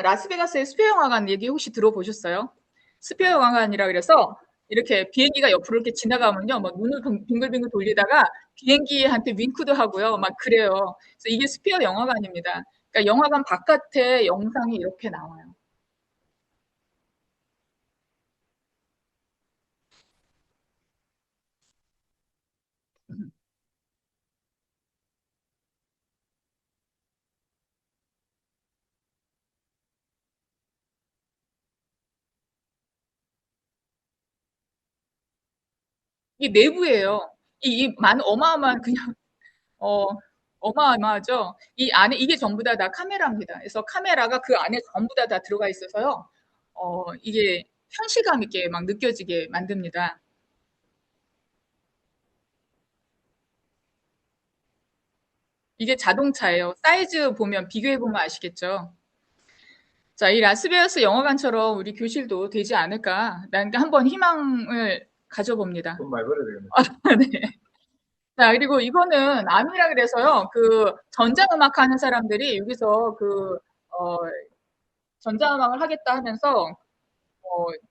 라스베가스의 스페어 영화관 얘기 혹시 들어보셨어요? 스페어 영화관이라 그래서 이렇게 비행기가 옆으로 이렇게 지나가면요. 막 눈을 빙글빙글 돌리다가 비행기한테 윙크도 하고요. 막 그래요. 그래서 이게 스페어 영화관입니다. 그러니까 영화관 바깥에 영상이 이렇게 나와요. 이게 내부예요. 어마어마한 그냥 어, 어마어마하죠. 이 안에 이게 전부 다 카메라입니다. 그래서 카메라가 그 안에 전부 다 들어가 있어서요. 이게 현실감 있게 막 느껴지게 만듭니다. 이게 자동차예요. 사이즈 보면 비교해 보면 아시겠죠. 자, 이 라스베가스 영화관처럼 우리 교실도 되지 않을까? 난 한번 희망을 가져봅니다. 돈 많이 벌어야 되겠네. 네. 자, 그리고 이거는 암이라 그래서요. 그 전자음악 하는 사람들이 여기서 전자음악을 하겠다 하면서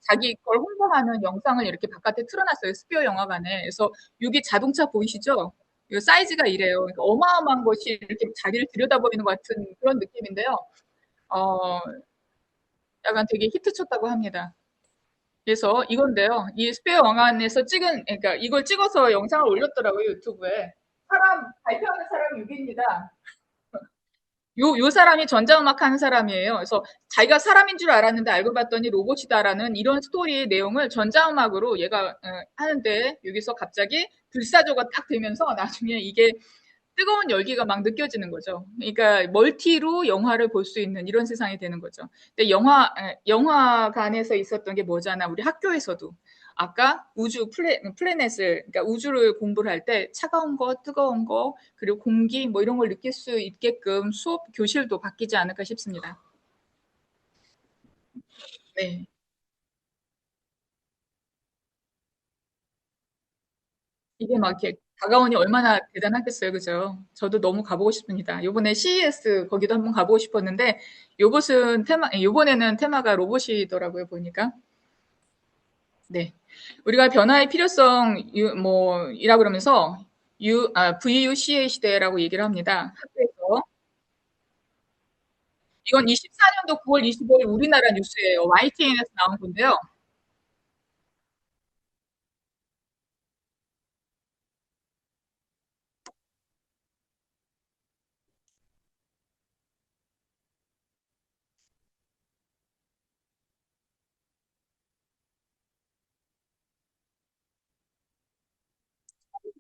자기 걸 홍보하는 영상을 이렇게 바깥에 틀어놨어요. 스피어 영화관에. 그래서 여기 자동차 보이시죠? 이 사이즈가 이래요. 그러니까 어마어마한 것이 이렇게 자리를 들여다보이는 것 같은 그런 느낌인데요. 어, 약간 되게 히트쳤다고 합니다. 그래서 이건데요. 이 스페어 영화관에서 그러니까 이걸 찍어서 영상을 올렸더라고요, 유튜브에. 발표하는 사람이 여기입니다. 요 사람이 전자음악 하는 사람이에요. 그래서 자기가 사람인 줄 알았는데 알고 봤더니 로봇이다라는 이런 스토리의 내용을 전자음악으로 얘가 하는데 여기서 갑자기 불사조가 딱 되면서 나중에 이게 뜨거운 열기가 막 느껴지는 거죠. 그러니까 멀티로 영화를 볼 수 있는 이런 세상이 되는 거죠. 근데 영화관에서 있었던 게 뭐잖아. 우리 학교에서도. 아까 플래넷을, 그러니까 우주를 공부를 할 때 차가운 거, 뜨거운 거, 그리고 공기 뭐 이런 걸 느낄 수 있게끔 교실도 바뀌지 않을까 싶습니다. 네. 이게 막 이렇게 다가오니 얼마나 대단하겠어요. 그죠? 저도 너무 가보고 싶습니다. 요번에 CES 거기도 한번 가보고 싶었는데, 요번에는 테마가 로봇이더라고요, 보니까. 네. 우리가 변화의 필요성, 이라 그러면서, VUCA 시대라고 얘기를 합니다. 학교에서. 이건 24년도 9월 25일 우리나라 뉴스예요. YTN에서 나온 건데요.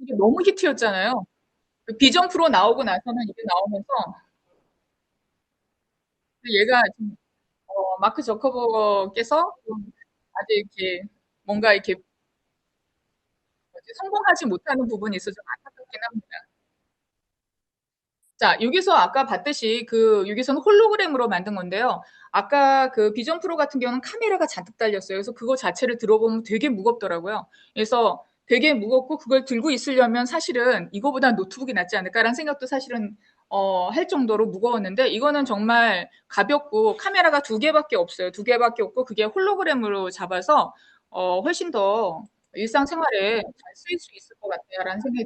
이게 너무 히트였잖아요. 그 비전 프로 나오고 나서는 이게 나오면서, 얘가 마크 저커버그께서 좀 아주 이렇게 뭔가 이렇게 성공하지 못하는 부분이 있어서 좀 안타깝긴 합니다. 자, 여기서 아까 봤듯이 여기서는 홀로그램으로 만든 건데요. 아까 그 비전 프로 같은 경우는 카메라가 잔뜩 달렸어요. 그래서 그거 자체를 들어보면 되게 무겁더라고요. 그래서 되게 무겁고 그걸 들고 있으려면 사실은 이거보다 노트북이 낫지 않을까라는 생각도 사실은 할 정도로 무거웠는데 이거는 정말 가볍고 카메라가 두 개밖에 없어요. 두 개밖에 없고 그게 홀로그램으로 잡아서 훨씬 더 일상생활에 잘 쓰일 수 있을 것 같아요라는 생각이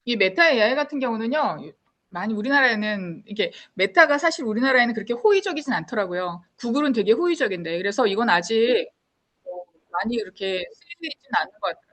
이 메타 AI 같은 경우는요, 많이 우리나라에는 이게 메타가 사실 우리나라에는 그렇게 호의적이진 않더라고요. 구글은 되게 호의적인데 그래서 이건 아직 많이 이렇게 쓰이고 있지는 않는 것 같아요.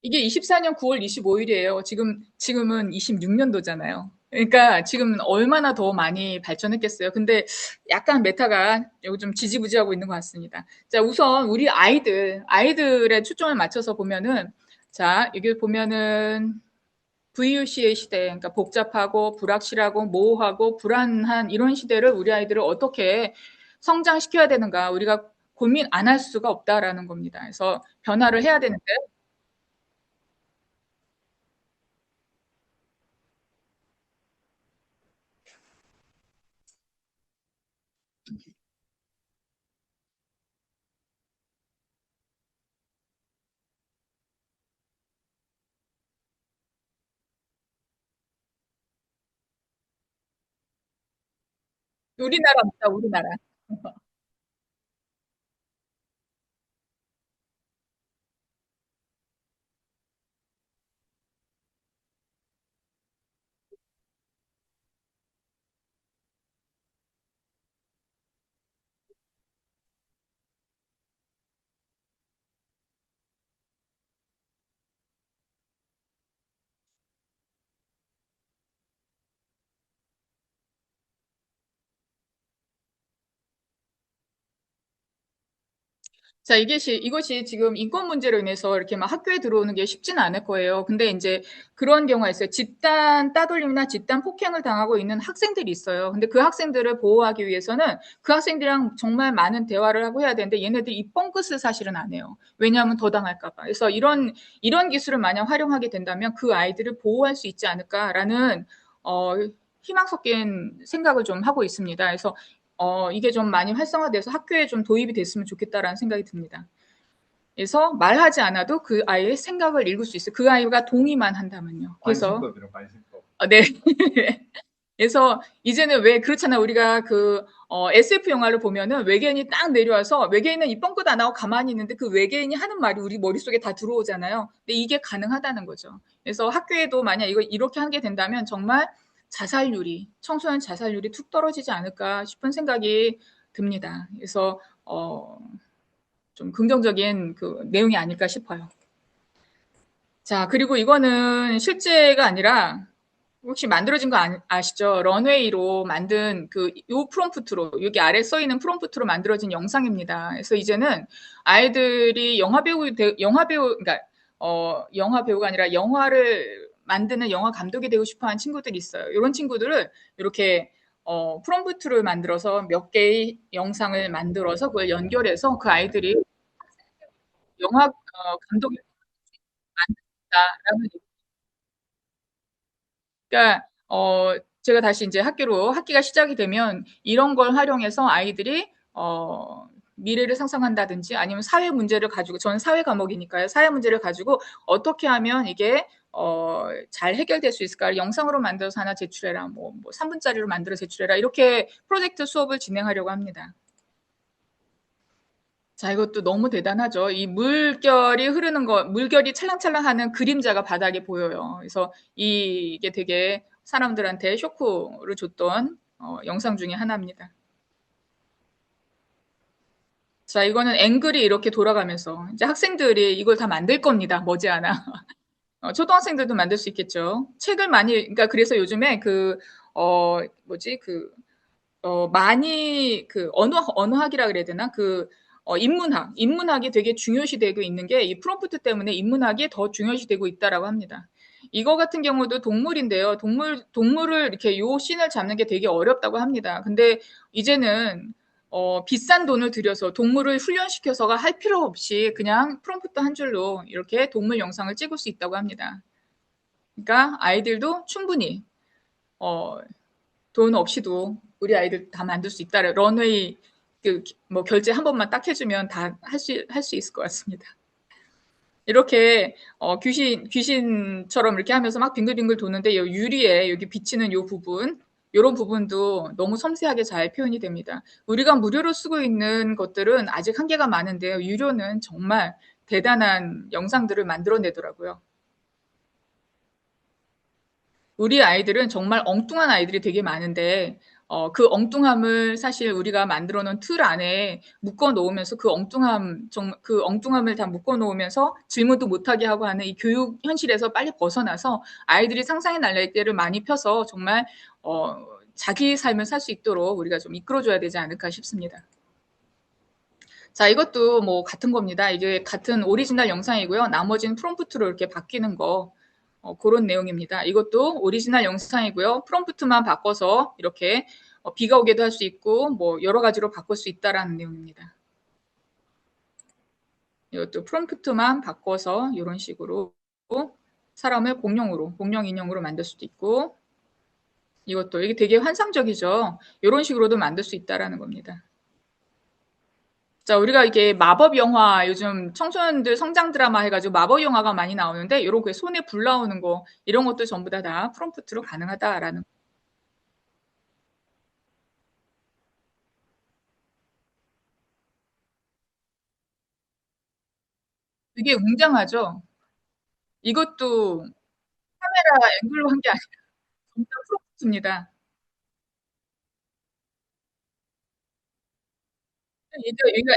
이게 24년 9월 25일이에요. 지금은 26년도잖아요. 그러니까 지금 얼마나 더 많이 발전했겠어요. 근데 약간 메타가 여기 좀 지지부지하고 있는 것 같습니다. 자, 우선 우리 아이들의 초점을 맞춰서 보면은, 자, 여기 보면은 VUC의 시대, 그러니까 복잡하고 불확실하고 모호하고 불안한 이런 시대를 우리 아이들을 어떻게 성장시켜야 되는가 우리가 고민 안 할 수가 없다라는 겁니다. 그래서 변화를 해야 되는데 우리나라입니다, 우리나라. 자, 이것이 지금 인권 문제로 인해서 이렇게 막 학교에 들어오는 게 쉽지는 않을 거예요. 근데 이제 그런 경우가 있어요. 집단 따돌림이나 집단 폭행을 당하고 있는 학생들이 있어요. 근데 그 학생들을 보호하기 위해서는 그 학생들이랑 정말 많은 대화를 하고 해야 되는데 얘네들이 이 뻥끗을 사실은 안 해요. 왜냐하면 더 당할까봐. 그래서 이런 기술을 만약 활용하게 된다면 그 아이들을 보호할 수 있지 않을까라는, 어, 희망 섞인 생각을 좀 하고 있습니다. 그래서 이게 좀 많이 활성화돼서 학교에 좀 도입이 됐으면 좋겠다라는 생각이 듭니다. 그래서 말하지 않아도 그 아이의 생각을 읽을 수 있어요. 그 아이가 동의만 한다면요. 그래서 관심법 이런 관심법. 네. 그래서 이제는 왜 그렇잖아요. 우리가 SF 영화를 보면은 외계인이 딱 내려와서 외계인은 이 뻥끗 안 하고 가만히 있는데 그 외계인이 하는 말이 우리 머릿속에 다 들어오잖아요. 근데 이게 가능하다는 거죠. 그래서 학교에도 만약 이거 이렇게 하게 된다면 정말 청소년 자살률이 툭 떨어지지 않을까 싶은 생각이 듭니다. 그래서 좀 긍정적인 그 내용이 아닐까 싶어요. 자, 그리고 이거는 실제가 아니라 혹시 만들어진 거 아시죠? 런웨이로 만든 요 프롬프트로, 여기 아래 써 있는 프롬프트로 만들어진 영상입니다. 그래서 이제는 아이들이 그러니까, 영화 배우가 아니라 영화를 만드는 영화 감독이 되고 싶어 하는 친구들이 있어요. 이런 친구들을 이렇게, 프롬프트를 만들어서 몇 개의 영상을 만들어서 그걸 연결해서 그 아이들이 영화, 감독이 만든다라는 그러니까 제가 다시 이제 학기가 시작이 되면 이런 걸 활용해서 아이들이 미래를 상상한다든지 아니면 사회 문제를 가지고 저는 사회 과목이니까요. 사회 문제를 가지고 어떻게 하면 이게 잘 해결될 수 있을까? 영상으로 만들어서 하나 제출해라. 뭐 3분짜리로 만들어 제출해라. 이렇게 프로젝트 수업을 진행하려고 합니다. 자, 이것도 너무 대단하죠. 이 물결이 흐르는 물결이 찰랑찰랑하는 그림자가 바닥에 보여요. 그래서 이게 되게 사람들한테 쇼크를 줬던 영상 중에 하나입니다. 자, 이거는 앵글이 이렇게 돌아가면서 이제 학생들이 이걸 다 만들 겁니다. 머지않아. 초등학생들도 만들 수 있겠죠. 책을 많이, 그러니까 그래서 요즘에 많이 언어학이라 그래야 되나? 인문학이 되게 중요시 되고 있는 게 이 프롬프트 때문에 인문학이 더 중요시 되고 있다라고 합니다. 이거 같은 경우도 동물인데요. 동물을 이렇게 요 씬을 잡는 게 되게 어렵다고 합니다. 근데 이제는 비싼 돈을 들여서 동물을 훈련시켜서가 할 필요 없이 그냥 프롬프트 한 줄로 이렇게 동물 영상을 찍을 수 있다고 합니다. 그러니까 아이들도 충분히 돈 없이도 우리 아이들 다 만들 수 있다. 런웨이 결제 한 번만 딱 해주면 다 할 수 있을 것 같습니다. 이렇게 귀신처럼 이렇게 하면서 막 빙글빙글 도는데 이 유리에 여기 비치는 요 부분, 이런 부분도 너무 섬세하게 잘 표현이 됩니다. 우리가 무료로 쓰고 있는 것들은 아직 한계가 많은데요. 유료는 정말 대단한 영상들을 만들어내더라고요. 우리 아이들은 정말 엉뚱한 아이들이 되게 많은데 그 엉뚱함을 사실 우리가 만들어 놓은 틀 안에 묶어 놓으면서 그 엉뚱함을 다 묶어 놓으면서 질문도 못하게 하고 하는 이 교육 현실에서 빨리 벗어나서 아이들이 상상의 날개를 많이 펴서 정말 자기 삶을 살 수 있도록 우리가 좀 이끌어줘야 되지 않을까 싶습니다. 자, 이것도 뭐 같은 겁니다. 이게 같은 오리지널 영상이고요. 나머지는 프롬프트로 이렇게 바뀌는 거 그런 내용입니다. 이것도 오리지널 영상이고요. 프롬프트만 바꿔서 이렇게 비가 오게도 할 수 있고 뭐 여러 가지로 바꿀 수 있다라는 내용입니다. 이것도 프롬프트만 바꿔서 이런 식으로 사람을 공룡 인형으로 만들 수도 있고 이것도 이게 되게 환상적이죠. 이런 식으로도 만들 수 있다라는 겁니다. 자, 우리가 이게 마법 영화, 요즘 청소년들 성장 드라마 해가지고 마법 영화가 많이 나오는데, 요런 그 손에 불 나오는 거, 이런 것도 전부 다 프롬프트로 가능하다라는. 되게 웅장하죠? 이것도 카메라 앵글로 한 게 아니라 진짜 프롬프트입니다. 이제 여기가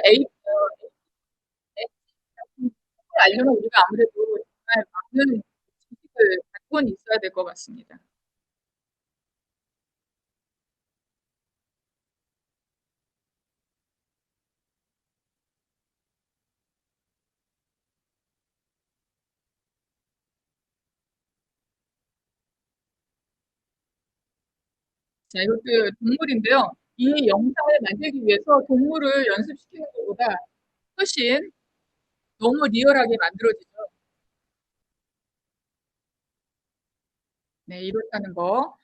알려면 우리가 아무래도 정말 많은 지식을 갖고는 있어야 될 것 같습니다. 자, 이것도 동물인데요. 이 영상을 만들기 위해서 동물을 연습시키는 것보다 훨씬 너무 리얼하게 만들어지죠. 네, 이렇다는 거.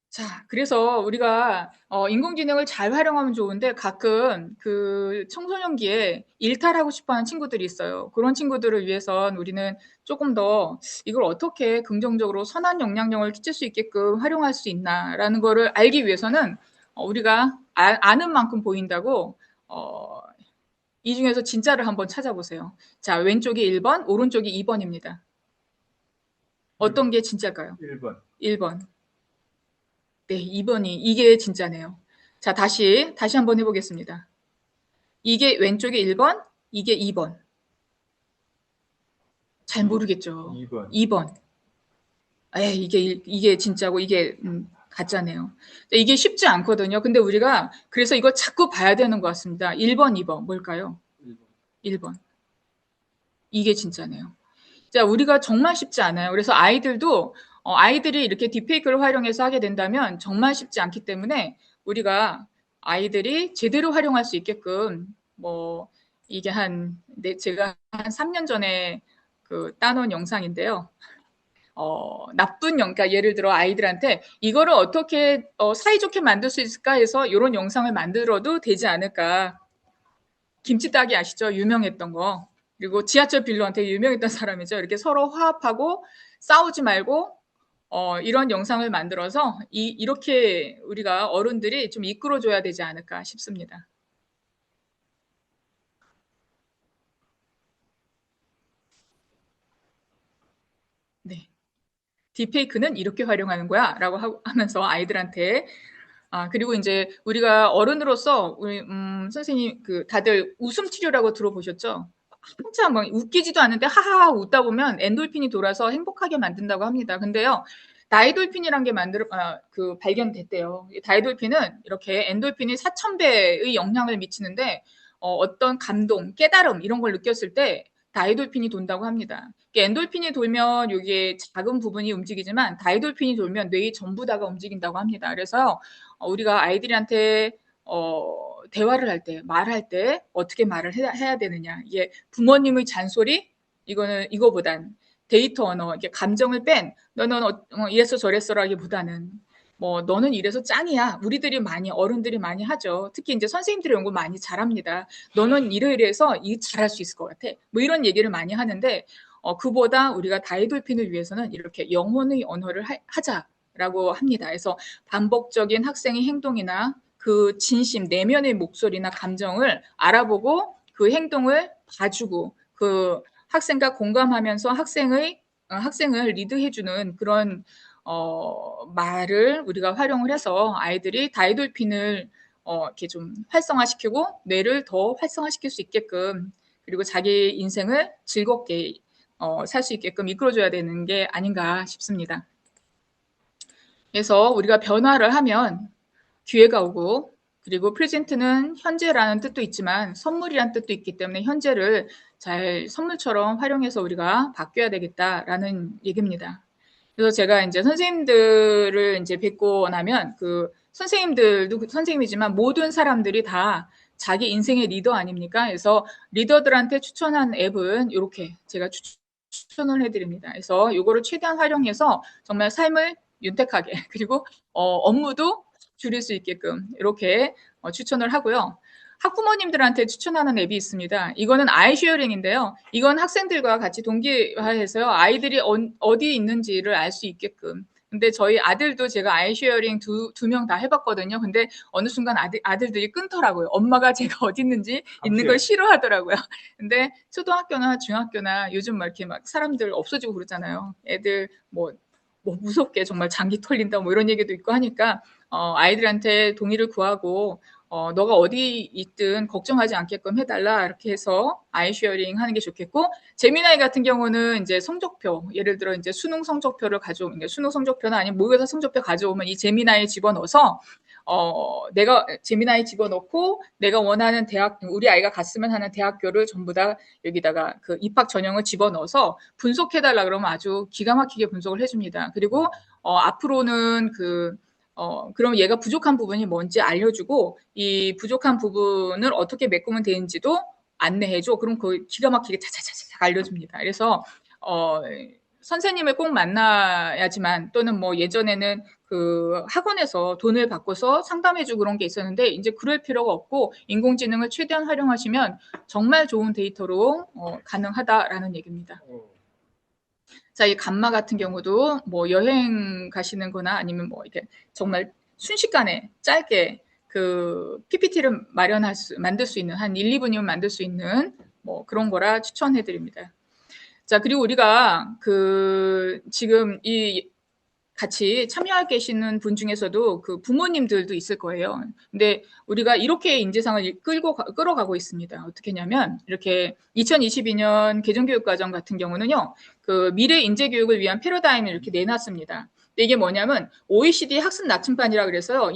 자, 그래서 우리가 인공지능을 잘 활용하면 좋은데 가끔 그 청소년기에 일탈하고 싶어 하는 친구들이 있어요. 그런 친구들을 위해선 우리는 조금 더 이걸 어떻게 긍정적으로 선한 영향력을 끼칠 수 있게끔 활용할 수 있나라는 거를 알기 위해서는 우리가 아는 만큼 보인다고 이 중에서 진짜를 한번 찾아보세요. 자, 왼쪽이 1번, 오른쪽이 2번입니다. 어떤 게 진짜일까요? 1번. 1번. 네, 2번이 이게 진짜네요. 자, 다시 한번 해보겠습니다. 이게 왼쪽이 1번, 이게 2번. 잘 모르겠죠. 2번. 2번. 이게 진짜고 이게 가짜네요. 이게 쉽지 않거든요. 근데 우리가 그래서 이걸 자꾸 봐야 되는 것 같습니다. 1번, 2번 뭘까요? 1번. 이게 진짜네요. 자, 우리가 정말 쉽지 않아요. 그래서 아이들도 아이들이 이렇게 딥페이크를 활용해서 하게 된다면 정말 쉽지 않기 때문에 우리가 아이들이 제대로 활용할 수 있게끔 이게 제가 한 3년 전에 따놓은 영상인데요. 그러니까 예를 들어 아이들한테 이거를 어떻게 사이좋게 만들 수 있을까 해서 이런 영상을 만들어도 되지 않을까. 김치 따기 아시죠? 유명했던 거. 그리고 지하철 빌런 되게 유명했던 사람이죠. 이렇게 서로 화합하고 싸우지 말고 이런 영상을 만들어서 이렇게 우리가 어른들이 좀 이끌어줘야 되지 않을까 싶습니다. 네. 딥페이크는 이렇게 활용하는 거야 라고 하면서 아이들한테 그리고 이제 우리가 어른으로서 우리 선생님 다들 웃음 치료라고 들어보셨죠? 한참 막 웃기지도 않은데 하하하 웃다 보면 엔돌핀이 돌아서 행복하게 만든다고 합니다. 근데요. 다이돌핀이란 게 발견됐대요. 다이돌핀은 이렇게 엔돌핀이 4,000배의 영향을 미치는데 어떤 감동, 깨달음 이런 걸 느꼈을 때 다이돌핀이 돈다고 합니다. 엔돌핀이 돌면 이게 작은 부분이 움직이지만 다이돌핀이 돌면 뇌의 전부 다가 움직인다고 합니다. 그래서 우리가 아이들한테 대화를 할 때, 말할 때 어떻게 말을 해야 되느냐. 이게 부모님의 잔소리 이거보단 데이터 언어, 이게 감정을 뺀 너는 이래서 저래서라기보다는 너는 이래서 짱이야. 우리들이 어른들이 많이 하죠. 특히 이제 선생님들이 연구 많이 잘합니다. 너는 이래서 잘할 수 있을 것 같아. 이런 얘기를 많이 하는데 그보다 우리가 다이돌핀을 위해서는 이렇게 영혼의 언어를 하자라고 합니다. 그래서 반복적인 학생의 행동이나 그 진심, 내면의 목소리나 감정을 알아보고 그 행동을 봐주고 그 학생과 공감하면서 학생을 리드해주는 그런 말을 우리가 활용을 해서 아이들이 다이돌핀을 이렇게 좀 활성화시키고 뇌를 더 활성화시킬 수 있게끔 그리고 자기 인생을 즐겁게 살 수 있게끔 이끌어줘야 되는 게 아닌가 싶습니다. 그래서 우리가 변화를 하면 기회가 오고 그리고 프레젠트는 현재라는 뜻도 있지만 선물이라는 뜻도 있기 때문에 현재를 잘 선물처럼 활용해서 우리가 바뀌어야 되겠다라는 얘기입니다. 그래서 제가 이제 선생님들을 이제 뵙고 나면 선생님들도 선생님이지만 모든 사람들이 다 자기 인생의 리더 아닙니까? 그래서 리더들한테 추천한 앱은 이렇게 제가 추천을 해드립니다. 그래서 이거를 최대한 활용해서 정말 삶을 윤택하게 그리고 업무도 줄일 수 있게끔 이렇게 추천을 하고요. 학부모님들한테 추천하는 앱이 있습니다. 이거는 아이쉐어링인데요. 이건 학생들과 같이 동기화해서 아이들이 어디 있는지를 알 수 있게끔. 근데 저희 아들도 제가 아이쉐어링 두 명 다 해봤거든요. 근데 어느 순간 아들들이 끊더라고요. 엄마가 제가 어디 있는지 있는 걸 싫어하더라고요. 근데 초등학교나 중학교나 요즘 이렇게 사람들 없어지고 그러잖아요. 애들 무섭게 정말 장기 털린다 이런 얘기도 있고 하니까 아이들한테 동의를 구하고 너가 어디 있든 걱정하지 않게끔 해달라 이렇게 해서 아이쉐어링 하는 게 좋겠고 제미나이 같은 경우는 이제 성적표 예를 들어 이제 수능 성적표를 가져오면 수능 성적표나 아니면 모의고사 성적표 가져오면 이 제미나이에 집어넣어서 내가 제미나이 집어넣고 내가 원하는 대학 우리 아이가 갔으면 하는 대학교를 전부 다 여기다가 그 입학 전형을 집어넣어서 분석해달라 그러면 아주 기가 막히게 분석을 해줍니다. 그리고 앞으로는 그럼 얘가 부족한 부분이 뭔지 알려주고 이 부족한 부분을 어떻게 메꾸면 되는지도 안내해줘. 그럼 그 기가 막히게 차차차차 알려줍니다. 그래서 선생님을 꼭 만나야지만 또는 예전에는 그 학원에서 돈을 받고서 상담해주고 그런 게 있었는데 이제 그럴 필요가 없고 인공지능을 최대한 활용하시면 정말 좋은 데이터로 가능하다라는 얘기입니다. 자, 이 감마 같은 경우도 여행 가시는 거나 아니면 이렇게 정말 순식간에 짧게 그 PPT를 만들 수 있는 한 1, 2분이면 만들 수 있는 그런 거라 추천해 드립니다. 자, 그리고 우리가 지금 같이 참여할 계시는 분 중에서도 그 부모님들도 있을 거예요. 근데 우리가 이렇게 인재상을 끌어가고 있습니다. 어떻게 하냐면 이렇게 2022년 개정교육과정 같은 경우는요. 그 미래 인재교육을 위한 패러다임을 이렇게 내놨습니다. 근데 이게 뭐냐면 OECD 학습 나침판이라 그래서요.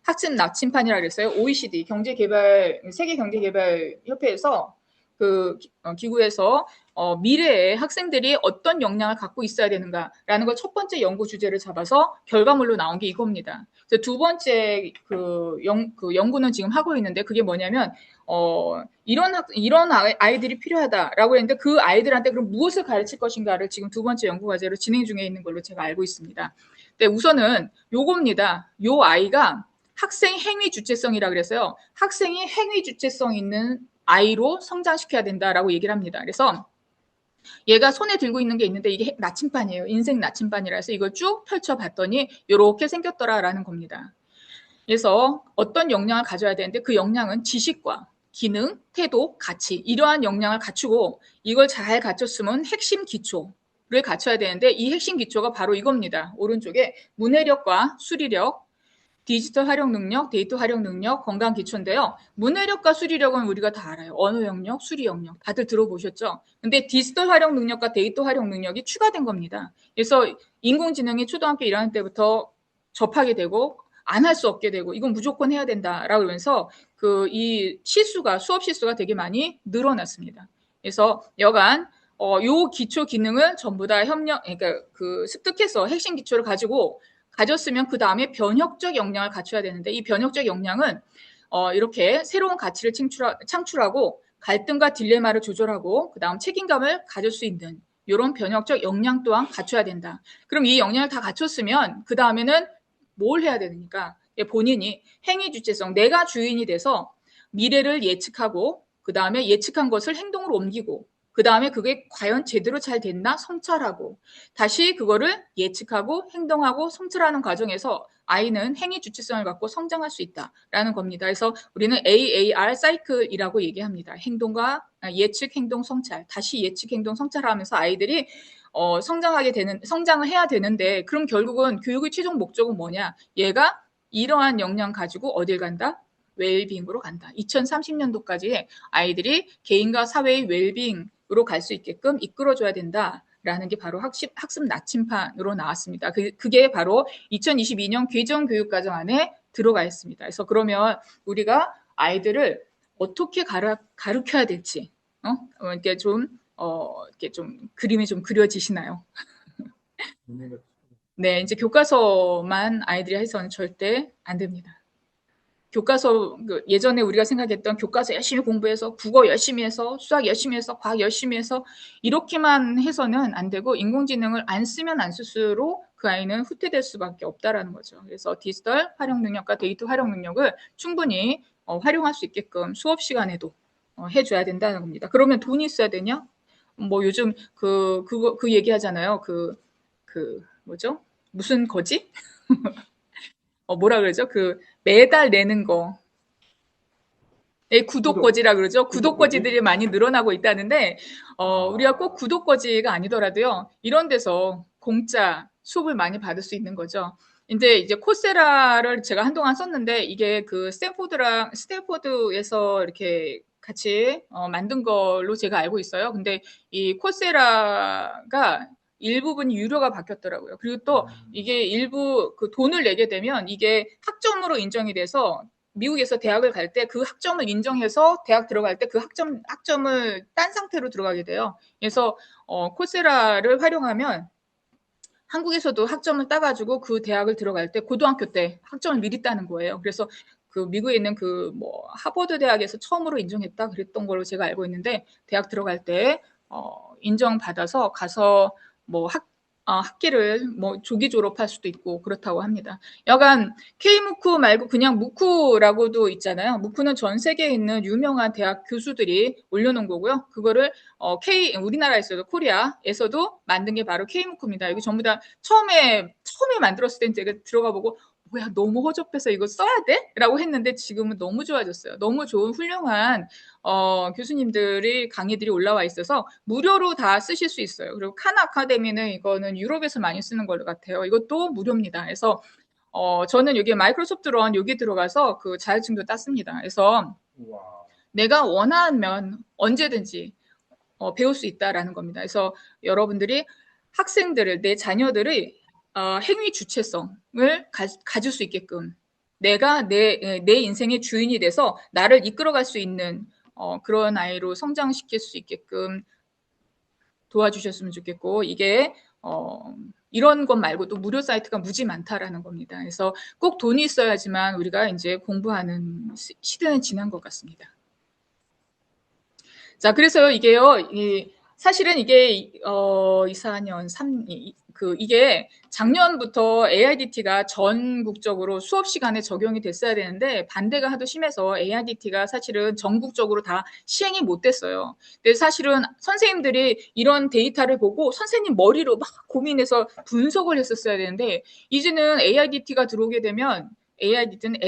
학습 나침판이라 그랬어요. OECD 세계 경제개발 협회에서 기구에서 미래에 학생들이 어떤 역량을 갖고 있어야 되는가라는 걸 첫 번째 연구 주제를 잡아서 결과물로 나온 게 이겁니다. 두 번째 연구는 지금 하고 있는데 그게 뭐냐면 이런 아이들이 필요하다라고 했는데 그 아이들한테 그럼 무엇을 가르칠 것인가를 지금 두 번째 연구 과제로 진행 중에 있는 걸로 제가 알고 있습니다. 근데 우선은 요겁니다. 요 아이가 학생 행위 주체성이라 그래서요. 학생이 행위 주체성 있는 아이로 성장시켜야 된다라고 얘기를 합니다. 그래서 얘가 손에 들고 있는 게 있는데 이게 나침반이에요. 인생 나침반이라서 이걸 쭉 펼쳐봤더니 이렇게 생겼더라라는 겁니다. 그래서 어떤 역량을 가져야 되는데 그 역량은 지식과 기능, 태도, 가치 이러한 역량을 갖추고 이걸 잘 갖췄으면 핵심 기초를 갖춰야 되는데 이 핵심 기초가 바로 이겁니다. 오른쪽에 문해력과 수리력, 디지털 활용 능력, 데이터 활용 능력, 건강 기초인데요. 문해력과 수리력은 우리가 다 알아요. 언어 영역, 수리 영역 다들 들어보셨죠? 근데 디지털 활용 능력과 데이터 활용 능력이 추가된 겁니다. 그래서 인공지능이 초등학교 1학년 때부터 접하게 되고 안 할 수 없게 되고 이건 무조건 해야 된다라고 그러면서 이 실수가 수업 실수가 되게 많이 늘어났습니다. 그래서 여간 요 기초 기능을 전부 다 그러니까 습득해서 핵심 기초를 가졌으면 그 다음에 변혁적 역량을 갖춰야 되는데 이 변혁적 역량은 이렇게 새로운 가치를 창출하고 갈등과 딜레마를 조절하고 그 다음 책임감을 가질 수 있는 이런 변혁적 역량 또한 갖춰야 된다. 그럼 이 역량을 다 갖췄으면 그 다음에는 뭘 해야 되니까 본인이 행위 주체성, 내가 주인이 돼서 미래를 예측하고 그 다음에 예측한 것을 행동으로 옮기고 그 다음에 그게 과연 제대로 잘 됐나 성찰하고 다시 그거를 예측하고 행동하고 성찰하는 과정에서 아이는 행위 주체성을 갖고 성장할 수 있다라는 겁니다. 그래서 우리는 AAR 사이클이라고 얘기합니다. 행동과 예측, 행동, 성찰, 다시 예측, 행동, 성찰하면서 아이들이 성장을 해야 되는데 그럼 결국은 교육의 최종 목적은 뭐냐? 얘가 이러한 역량 가지고 어딜 간다? 웰빙으로 간다. 2030년도까지 아이들이 개인과 사회의 웰빙으로 갈 수 있게끔 이끌어줘야 된다라는 게 바로 학습 나침판으로 나왔습니다. 그게 바로 2022년 개정교육과정 안에 들어가 있습니다. 그래서 그러면 우리가 아이들을 어떻게 가르쳐야 될지, 이렇게 이렇게 좀 그림이 좀 그려지시나요? 네, 이제 교과서만 아이들이 해서는 절대 안 됩니다. 교과서 예전에 우리가 생각했던 교과서 열심히 공부해서 국어 열심히 해서 수학 열심히 해서 과학 열심히 해서 이렇게만 해서는 안 되고 인공지능을 안 쓰면 안 쓸수록 그 아이는 후퇴될 수밖에 없다라는 거죠. 그래서 디지털 활용 능력과 데이터 활용 능력을 충분히 활용할 수 있게끔 수업 시간에도 해줘야 된다는 겁니다. 그러면 돈이 있어야 되냐? 뭐 요즘 그 얘기하잖아요. 뭐죠? 무슨 거지? 뭐라 그러죠? 매달 내는 거. 구독거지라 그러죠. 구독거지들이 많이 늘어나고 있다는데, 우리가 꼭 구독거지가 아니더라도요, 이런 데서 공짜 수업을 많이 받을 수 있는 거죠. 이제 코세라를 제가 한동안 썼는데, 이게 스탠포드에서 이렇게 같이 만든 걸로 제가 알고 있어요. 근데 이 코세라가 일부분이 유료가 바뀌었더라고요. 그리고 또 이게 일부 돈을 내게 되면 이게 학점으로 인정이 돼서 미국에서 대학을 갈 때 그 학점을 인정해서 대학 들어갈 때 그 학점을 딴 상태로 들어가게 돼요. 그래서 코세라를 활용하면 한국에서도 학점을 따가지고 그 대학을 들어갈 때 고등학교 때 학점을 미리 따는 거예요. 그래서 미국에 있는 하버드 대학에서 처음으로 인정했다 그랬던 걸로 제가 알고 있는데 대학 들어갈 때 인정받아서 가서 학기를 조기 졸업할 수도 있고 그렇다고 합니다. 여간 K무쿠 말고 그냥 무쿠라고도 있잖아요. 무쿠는 전 세계에 있는 유명한 대학 교수들이 올려놓은 거고요. 그거를 우리나라에서도 코리아에서도 만든 게 바로 K무쿠입니다. 이거 전부 다 처음에 만들었을 때 제가 들어가 보고 뭐야 너무 허접해서 이거 써야 돼? 라고 했는데 지금은 너무 좋아졌어요. 너무 좋은 훌륭한 교수님들이 강의들이 올라와 있어서 무료로 다 쓰실 수 있어요. 그리고 칸 아카데미는 이거는 유럽에서 많이 쓰는 것 같아요. 이것도 무료입니다. 그래서 저는 여기 마이크로소프트 런 여기 들어가서 그 자격증도 땄습니다. 그래서 내가 원하면 언제든지 배울 수 있다라는 겁니다. 그래서 여러분들이 내 자녀들의 행위 주체성을 가질 수 있게끔 내가 내 인생의 주인이 돼서 나를 이끌어갈 수 있는 그런 아이로 성장시킬 수 있게끔 도와주셨으면 좋겠고 이게 이런 것 말고도 무료 사이트가 무지 많다라는 겁니다. 그래서 꼭 돈이 있어야지만 우리가 이제 공부하는 시대는 지난 것 같습니다. 자, 그래서 이게요, 사실은 이게 24년 이게 작년부터 AIDT가 전국적으로 수업 시간에 적용이 됐어야 되는데 반대가 하도 심해서 AIDT가 사실은 전국적으로 다 시행이 못 됐어요. 근데 사실은 선생님들이 이런 데이터를 보고 선생님 머리로 막 고민해서 분석을 했었어야 되는데 이제는 AIDT가 들어오게 되면 AIDT는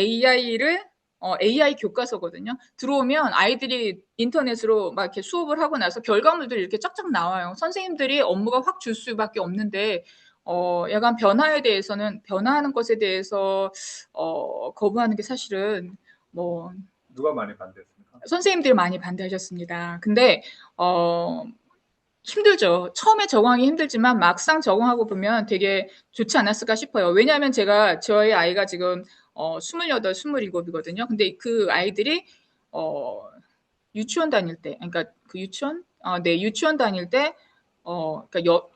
AI 교과서거든요. 들어오면 아이들이 인터넷으로 막 이렇게 수업을 하고 나서 결과물들이 이렇게 쫙쫙 나와요. 선생님들이 업무가 확 줄 수밖에 없는데, 약간 변화하는 것에 대해서, 거부하는 게 사실은, 뭐, 누가 많이 반대했습니까? 선생님들이 많이 반대하셨습니다. 근데, 힘들죠. 처음에 적응하기 힘들지만 막상 적응하고 보면 되게 좋지 않았을까 싶어요. 왜냐하면 저희 아이가 지금 28, 27이거든요. 근데 그 아이들이 유치원 다닐 때, 그러니까 그 네, 유치원 다닐 때, 그러니까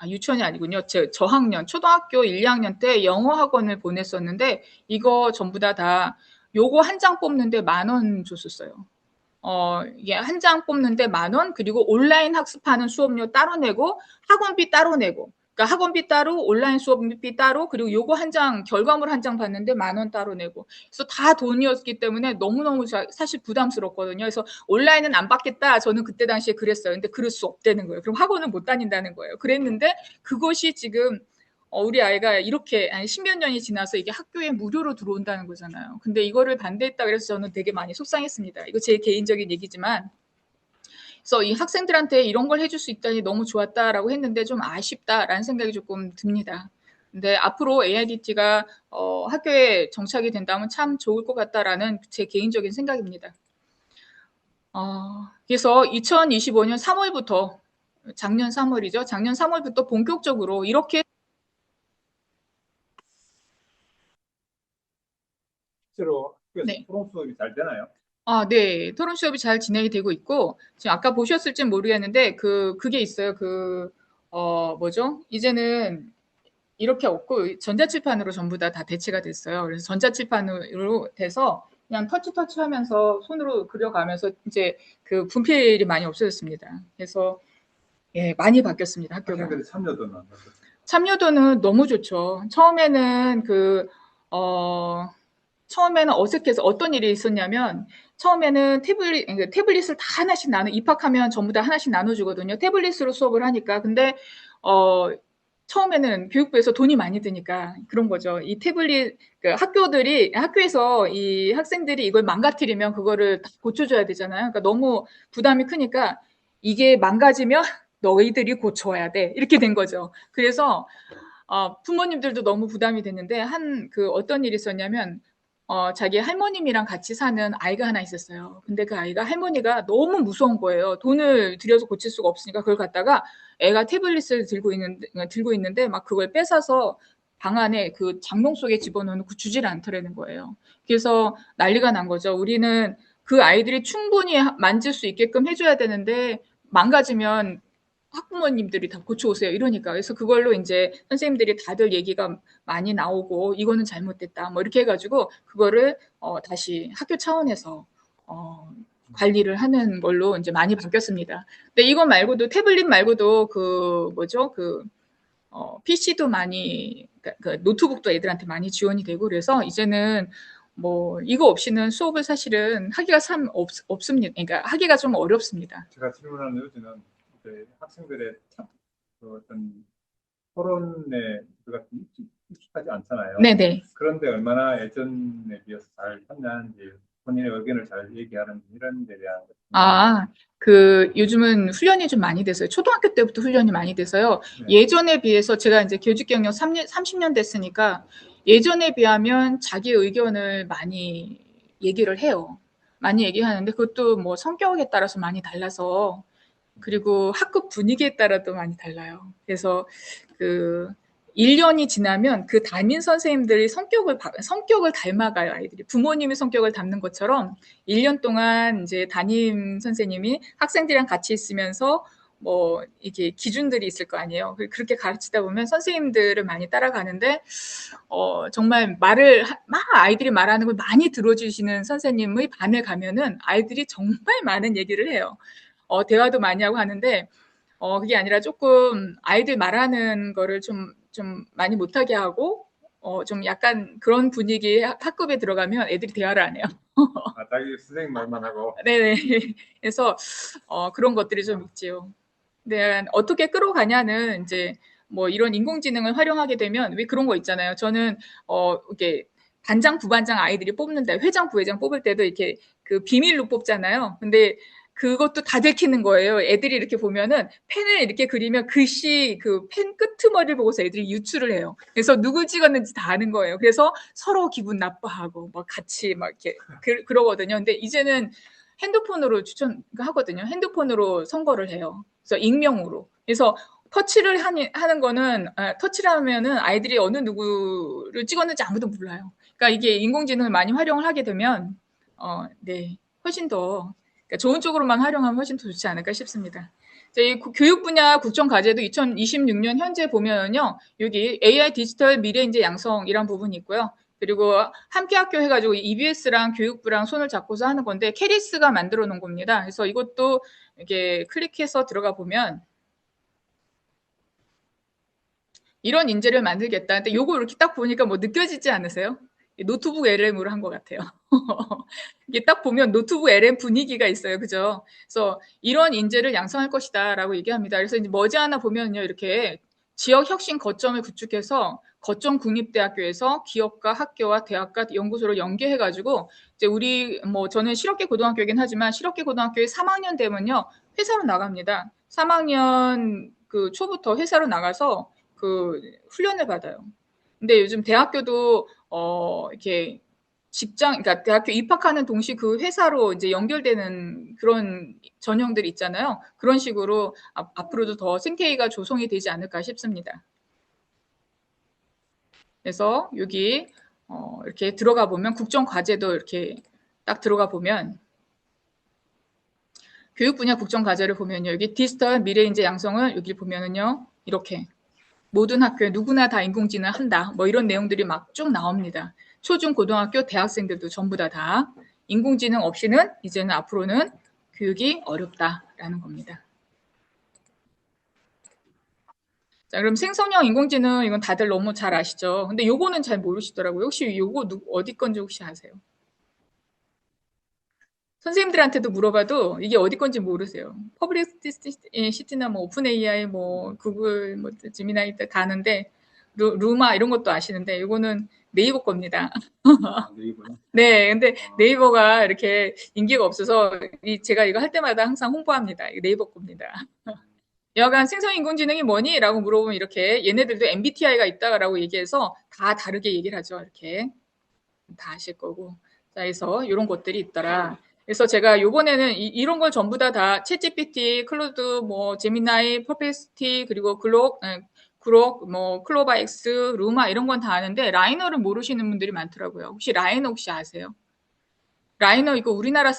유치원이 아니군요. 저학년, 초등학교 1, 2학년 때 영어 학원을 보냈었는데 이거 전부 다 요거 한 장 뽑는데 10,000원 줬었어요. 이게 한 장 뽑는데 10,000원, 그리고 온라인 학습하는 수업료 따로 내고, 학원비 따로 내고, 그러니까 학원비 따로, 온라인 수업비 따로, 그리고 요거 한 장, 결과물 한 장 받는데 10,000원 따로 내고. 그래서 다 돈이었기 때문에 너무너무 사실 부담스럽거든요. 그래서 온라인은 안 받겠다. 저는 그때 당시에 그랬어요. 근데 그럴 수 없다는 거예요. 그럼 학원을 못 다닌다는 거예요. 그랬는데 그것이 지금 우리 아이가 이렇게 한 10몇 년이 지나서 이게 학교에 무료로 들어온다는 거잖아요. 근데 이거를 반대했다 그래서 저는 되게 많이 속상했습니다. 이거 제 개인적인 얘기지만. 그래서 이 학생들한테 이런 걸 해줄 수 있다니 너무 좋았다라고 했는데 좀 아쉽다라는 생각이 조금 듭니다. 근데 앞으로 AIDT가 학교에 정착이 된다면 참 좋을 것 같다라는 제 개인적인 생각입니다. 그래서 2025년 3월부터, 작년 3월이죠. 작년 3월부터 본격적으로 이렇게 실제로 학교에서 네. 토론 수업이 잘 되나요? 네. 토론 수업이 잘 진행이 되고 있고, 지금 아까 보셨을진 모르겠는데, 그게 있어요. 뭐죠? 이제는 이렇게 없고, 전자칠판으로 전부 다 대체가 됐어요. 그래서 전자칠판으로 돼서, 그냥 터치 하면서 손으로 그려가면서, 이제 그 분필이 많이 없어졌습니다. 그래서, 예, 많이 바뀌었습니다. 학교가. 학생들이 참여도는 어떻습니까? 참여도는 너무 좋죠. 처음에는 어색해서 어떤 일이 있었냐면 처음에는 태블릿을 다 하나씩 입학하면 전부 다 하나씩 나눠주거든요. 태블릿으로 수업을 하니까. 근데 처음에는 교육부에서 돈이 많이 드니까 그런 거죠. 이 태블릿 학교에서 이 학생들이 이걸 망가뜨리면 그거를 다 고쳐줘야 되잖아요. 그러니까 너무 부담이 크니까 이게 망가지면 너희들이 고쳐야 돼. 이렇게 된 거죠. 그래서 부모님들도 너무 부담이 됐는데 어떤 일이 있었냐면 자기 할머님이랑 같이 사는 아이가 하나 있었어요. 근데 그 아이가 할머니가 너무 무서운 거예요. 돈을 들여서 고칠 수가 없으니까 그걸 갖다가 애가 태블릿을 들고 있는데 막 그걸 뺏어서 방 안에 그 장롱 속에 집어넣고 주지를 않더라는 거예요. 그래서 난리가 난 거죠. 우리는 그 아이들이 충분히 만질 수 있게끔 해줘야 되는데 망가지면 학부모님들이 다 고쳐오세요. 이러니까. 그래서 그걸로 이제 선생님들이 다들 얘기가 많이 나오고 이거는 잘못됐다. 뭐 이렇게 해가지고 그거를 다시 학교 차원에서 관리를 하는 걸로 이제 많이 바뀌었습니다. 근데 이거 말고도 태블릿 말고도 PC도 많이 그 노트북도 애들한테 많이 지원이 되고 그래서 이제는 뭐 이거 없이는 수업을 사실은 하기가 참 없습니다. 그러니까 하기가 좀 어렵습니다. 제가 질문하는 요지는 이제 학생들의 그 어떤 토론에 우리가 익숙하지 않잖아요. 네네. 그런데 얼마나 예전에 비해서 잘 참여하는지, 본인의 의견을 잘 얘기하는지 이런 데 대한 요즘은 훈련이 좀 많이 돼서요. 초등학교 때부터 훈련이 많이 돼서요. 네. 예전에 비해서 제가 이제 교직 경력 30년 됐으니까 예전에 비하면 자기 의견을 많이 얘기를 해요. 많이 얘기하는데 그것도 뭐 성격에 따라서 많이 달라서 그리고 학급 분위기에 따라도 많이 달라요. 그래서 1년이 지나면 그 담임 선생님들이 성격을 닮아가요, 아이들이. 부모님의 성격을 닮는 것처럼 1년 동안 이제 담임 선생님이 학생들이랑 같이 있으면서 뭐 이게 기준들이 있을 거 아니에요. 그렇게 가르치다 보면 선생님들을 많이 따라가는데 정말 아이들이 말하는 걸 많이 들어주시는 선생님의 반을 가면은 아이들이 정말 많은 얘기를 해요. 대화도 많이 하고 하는데, 그게 아니라 조금 아이들 말하는 거를 좀 많이 못하게 하고, 좀 약간 그런 분위기 학급에 들어가면 애들이 대화를 안 해요. 아, 자기 선생님 말만 하고. 네네. 그래서, 그런 것들이 좀 있지요. 네, 어떻게 끌어가냐는 이제 뭐 이런 인공지능을 활용하게 되면 왜 그런 거 있잖아요. 저는 이게 반장, 부반장 아이들이 뽑는데 회장, 부회장 뽑을 때도 이렇게 그 비밀로 뽑잖아요. 근데 그것도 다 들키는 거예요. 애들이 이렇게 보면은 펜을 이렇게 그리면 글씨 그 펜 끄트머리를 보고서 애들이 유추를 해요. 그래서 누굴 찍었는지 다 아는 거예요. 그래서 서로 기분 나빠하고 막 같이 막 이렇게 그러거든요. 근데 이제는 핸드폰으로 추천하거든요. 핸드폰으로 선거를 해요. 그래서 익명으로. 그래서 터치를 하는 거는, 터치를 하면은 아이들이 어느 누구를 찍었는지 아무도 몰라요. 그러니까 이게 인공지능을 많이 활용을 하게 되면, 네, 훨씬 더, 그러니까 좋은 쪽으로만 활용하면 훨씬 더 좋지 않을까 싶습니다. 이 교육 분야 국정과제도 2026년 현재 보면요, 여기 AI 디지털 미래인재 양성이란 부분이 있고요. 그리고 함께 학교 해가지고 EBS랑 교육부랑 손을 잡고서 하는 건데 캐리스가 만들어 놓은 겁니다. 그래서 이것도 이렇게 클릭해서 들어가 보면 이런 인재를 만들겠다. 근데 요거 이렇게 딱 보니까 뭐 느껴지지 않으세요? 노트북 LM으로 한 것 같아요. 이게 딱 보면 노트북 LM 분위기가 있어요. 그죠? 그래서 이런 인재를 양성할 것이다 라고 얘기합니다. 그래서 이제 머지않아 보면요. 이렇게 지역 혁신 거점을 구축해서 거점 국립대학교에서 기업과 학교와 대학과 연구소를 연계해가지고 이제 우리 뭐 저는 실업계 고등학교이긴 하지만 실업계 고등학교에 3학년 되면요. 회사로 나갑니다. 3학년 그 초부터 회사로 나가서 그 훈련을 받아요. 근데 요즘 대학교도 이렇게 그러니까 대학교 입학하는 동시 그 회사로 이제 연결되는 그런 전형들이 있잖아요. 그런 식으로 앞으로도 더 생태계가 조성이 되지 않을까 싶습니다. 그래서 여기 이렇게 들어가 보면 국정과제도 이렇게 딱 들어가 보면 교육 분야 국정과제를 보면요. 여기 디지털 미래인재 양성을 여기 보면은요. 이렇게 모든 학교에 누구나 다 인공지능 한다. 뭐 이런 내용들이 막 쭉 나옵니다. 초중 고등학교 대학생들도 전부 다 인공지능 없이는 이제는 앞으로는 교육이 어렵다라는 겁니다. 자, 그럼 생성형 인공지능 이건 다들 너무 잘 아시죠? 근데 요거는 잘 모르시더라고요. 혹시 요거 어디 건지 혹시 아세요? 선생님들한테도 물어봐도 이게 어디 건지 모르세요. 퍼블릭시티나 뭐 오픈 AI, 뭐 구글, 뭐 지미나이 다 아는데 루마 이런 것도 아시는데 이거는 네이버 겁니다. 네, 근데 네이버가 이렇게 인기가 없어서 제가 이거 할 때마다 항상 홍보합니다. 이거 네이버 겁니다. 여하간 생성인공지능이 뭐니? 라고 물어보면 이렇게 얘네들도 MBTI가 있다라고 얘기해서 다 다르게 얘기를 하죠. 이렇게 다 아실 거고. 자, 그래서 이런 것들이 있더라. 그래서 제가 요번에는 이런 걸 전부 다 챗GPT, 클로드, 뭐 제미나이, 퍼플렉시티 그리고 그록, 뭐 클로바엑스, 루마 이런 건 다 아는데 라이너를 모르시는 분들이 많더라고요. 혹시 라이너 혹시 아세요? 라이너 이거 우리나라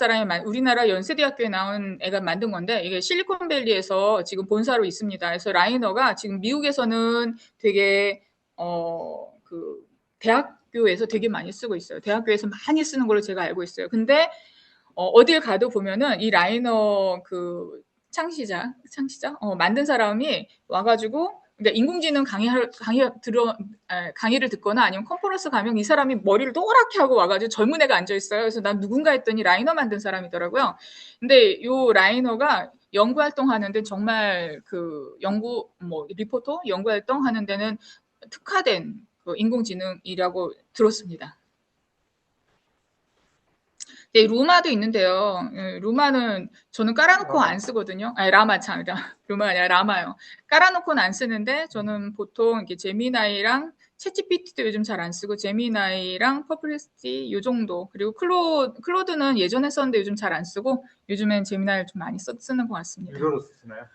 연세대학교에 나온 애가 만든 건데 이게 실리콘밸리에서 지금 본사로 있습니다. 그래서 라이너가 지금 미국에서는 되게 그 대학교에서 되게 많이 쓰고 있어요. 대학교에서 많이 쓰는 걸로 제가 알고 있어요. 근데 어딜 가도 보면은 이 라이너 그 창시자 만든 사람이 와가지고 그러니까 인공지능 강의를 듣거나 아니면 컨퍼런스 가면 이 사람이 머리를 노랗게 하고 와가지고 젊은 애가 앉아 있어요. 그래서 난 누군가 했더니 라이너 만든 사람이더라고요. 근데 요 라이너가 연구 활동하는데 정말 그 리포터 연구 활동하는 데는 특화된 그 인공지능이라고 들었습니다. 네, 루마도 있는데요. 루마는 저는 깔아놓고 안 쓰거든요. 아니, 루마가 아니라 라마요. 깔아놓고는 안 쓰는데 저는 보통 이렇게 제미나이랑 챗GPT도 요즘 잘 안 쓰고 제미나이랑 퍼플렉시티 요 정도. 그리고 클로드는 예전에 썼는데 요즘 잘 안 쓰고 요즘엔 제미나이를 좀 많이 쓰는 것 같습니다. 유료로 쓰시나요?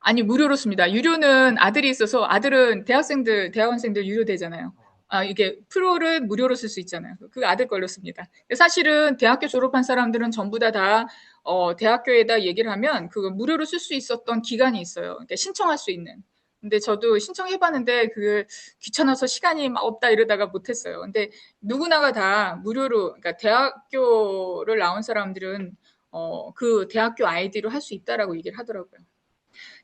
아니, 무료로 씁니다. 유료는 아들이 있어서 아들은 대학원생들 유료 되잖아요. 이게 프로를 무료로 쓸 수 있잖아요. 그 아들 걸로 씁니다. 사실은 대학교 졸업한 사람들은 전부 다 대학교에다 얘기를 하면 그거 무료로 쓸 수 있었던 기간이 있어요. 그러니까 신청할 수 있는. 근데 저도 신청해봤는데 그 귀찮아서 시간이 막 없다 이러다가 못했어요. 근데 누구나가 다 무료로, 그러니까 대학교를 나온 사람들은 그 대학교 아이디로 할 수 있다라고 얘기를 하더라고요.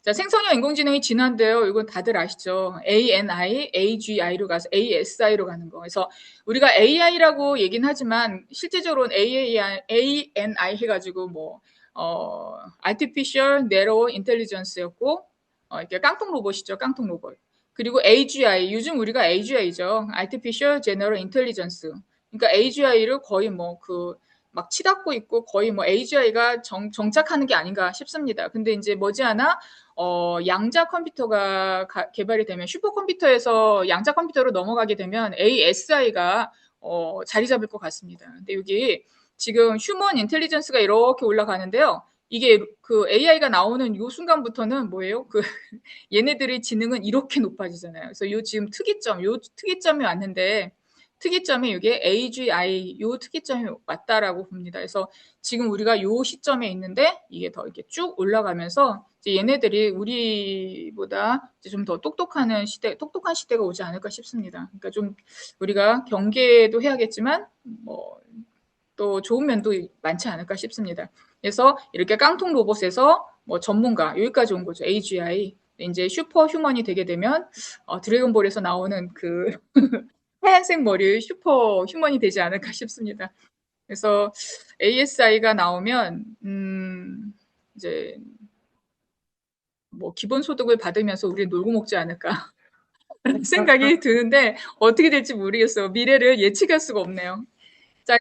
자, 생성형 인공지능이 진화인데요. 이건 다들 아시죠? ANI, AGI로 가서 ASI로 가는 거. 그래서 우리가 AI라고 얘기는 하지만 실제적으로는 ANI 해가지고 Artificial Narrow Intelligence였고, 이렇게 깡통 로봇이죠. 깡통 로봇. 그리고 AGI, 요즘 우리가 AGI죠. Artificial General Intelligence. 그러니까 AGI를 거의 막 치닫고 있고 거의 AGI가 정착하는 게 아닌가 싶습니다. 근데 이제 머지않아 양자 컴퓨터가 개발이 되면 슈퍼컴퓨터에서 양자 컴퓨터로 넘어가게 되면 ASI가 자리 잡을 것 같습니다. 근데 여기 지금 휴먼 인텔리전스가 이렇게 올라가는데요. 이게 그 AI가 나오는 요 순간부터는 뭐예요? 얘네들의 지능은 이렇게 높아지잖아요. 그래서 요 지금 요 특이점이 왔는데 특이점이 이게 AGI 요 특이점이 맞다라고 봅니다. 그래서 지금 우리가 요 시점에 있는데 이게 더 이렇게 쭉 올라가면서 이제 얘네들이 우리보다 좀 더 똑똑한 시대가 오지 않을까 싶습니다. 그러니까 좀 우리가 경계도 해야겠지만 또 좋은 면도 많지 않을까 싶습니다. 그래서 이렇게 깡통 로봇에서 전문가 여기까지 온 거죠. AGI 이제 슈퍼 휴먼이 되게 되면 드래곤볼에서 나오는 그 하얀색 머리 슈퍼 휴먼이 되지 않을까 싶습니다. 그래서 ASI가 나오면 이제 기본 소득을 받으면서 우리 놀고 먹지 않을까 생각이 드는데 어떻게 될지 모르겠어요. 미래를 예측할 수가 없네요. 자,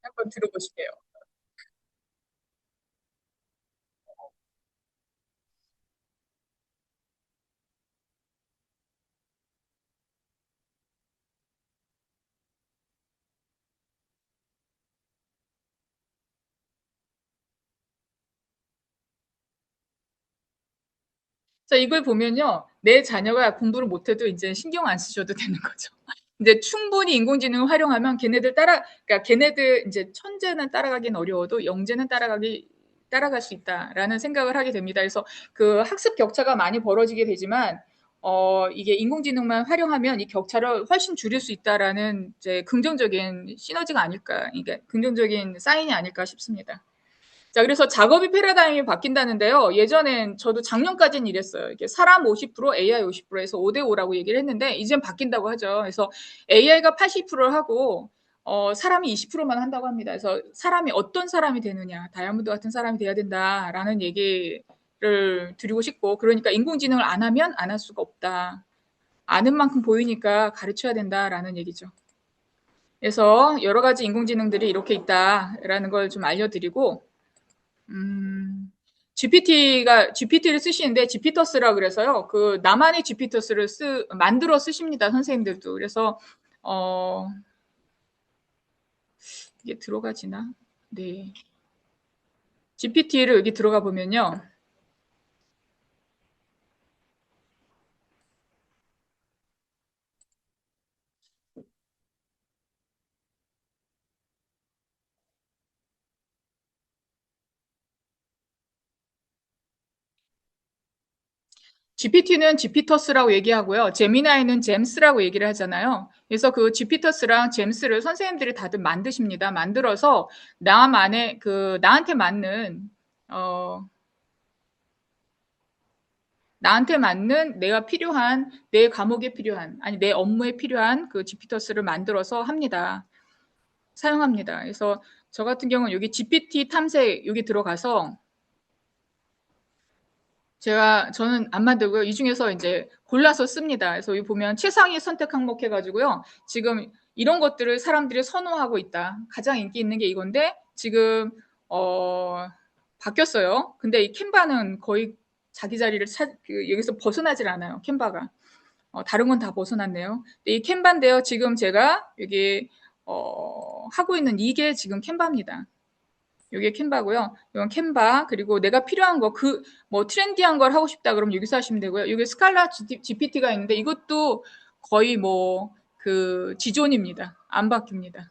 한번 들어보실게요. 자, 이걸 보면요. 내 자녀가 공부를 못해도 이제 신경 안 쓰셔도 되는 거죠. 이제 충분히 인공지능을 활용하면 그러니까 걔네들 이제 천재는 따라가긴 어려워도 영재는 따라갈 수 있다라는 생각을 하게 됩니다. 그래서 그 학습 격차가 많이 벌어지게 되지만, 이게 인공지능만 활용하면 이 격차를 훨씬 줄일 수 있다라는 이제 긍정적인 시너지가 아닐까, 이게 긍정적인 사인이 아닐까 싶습니다. 자, 그래서 작업이 패러다임이 바뀐다는데요. 예전엔 저도 작년까지는 이랬어요. 이게 사람 50%, AI 50%에서 5대5라고 얘기를 했는데, 이젠 바뀐다고 하죠. 그래서 AI가 80%를 하고, 사람이 20%만 한다고 합니다. 그래서 사람이 어떤 사람이 되느냐, 다이아몬드 같은 사람이 돼야 된다라는 얘기를 드리고 싶고, 그러니까 인공지능을 안 하면 안 할 수가 없다. 아는 만큼 보이니까 가르쳐야 된다라는 얘기죠. 그래서 여러 가지 인공지능들이 이렇게 있다라는 걸 좀 알려드리고, GPT를 쓰시는데 GP터스라 그래서요. 그 나만의 GP터스를 만들어 쓰십니다. 선생님들도. 그래서 이게 들어가지나? 네. GPT를 여기 들어가 보면요. GPT는 GP터스라고 얘기하고요. 제미나이는 잼스라고 얘기를 하잖아요. 그래서 그 GP터스랑 잼스를 선생님들이 다들 만드십니다. 만들어서 나한테 맞는 내 과목에 필요한, 아니, 내 업무에 필요한 그 GP터스를 만들어서 사용합니다. 그래서 저 같은 경우는 여기 GPT 탐색, 여기 들어가서 저는 안 만들고요. 이 중에서 이제 골라서 씁니다. 그래서 여기 보면 최상위 선택 항목 해가지고요. 지금 이런 것들을 사람들이 선호하고 있다. 가장 인기 있는 게 이건데, 지금, 바뀌었어요. 근데 이 캔바는 거의 자기 자리를 여기서 벗어나질 않아요. 캔바가. 다른 건 다 벗어났네요. 이 캔바인데요. 지금 제가 여기, 하고 있는 이게 지금 캔바입니다. 이게 캔바고요. 이건 캔바. 그리고 내가 필요한 거, 트렌디한 걸 하고 싶다 그러면 여기서 하시면 되고요. 여기 스칼라 GPT가 있는데 이것도 거의 지존입니다. 안 바뀝니다.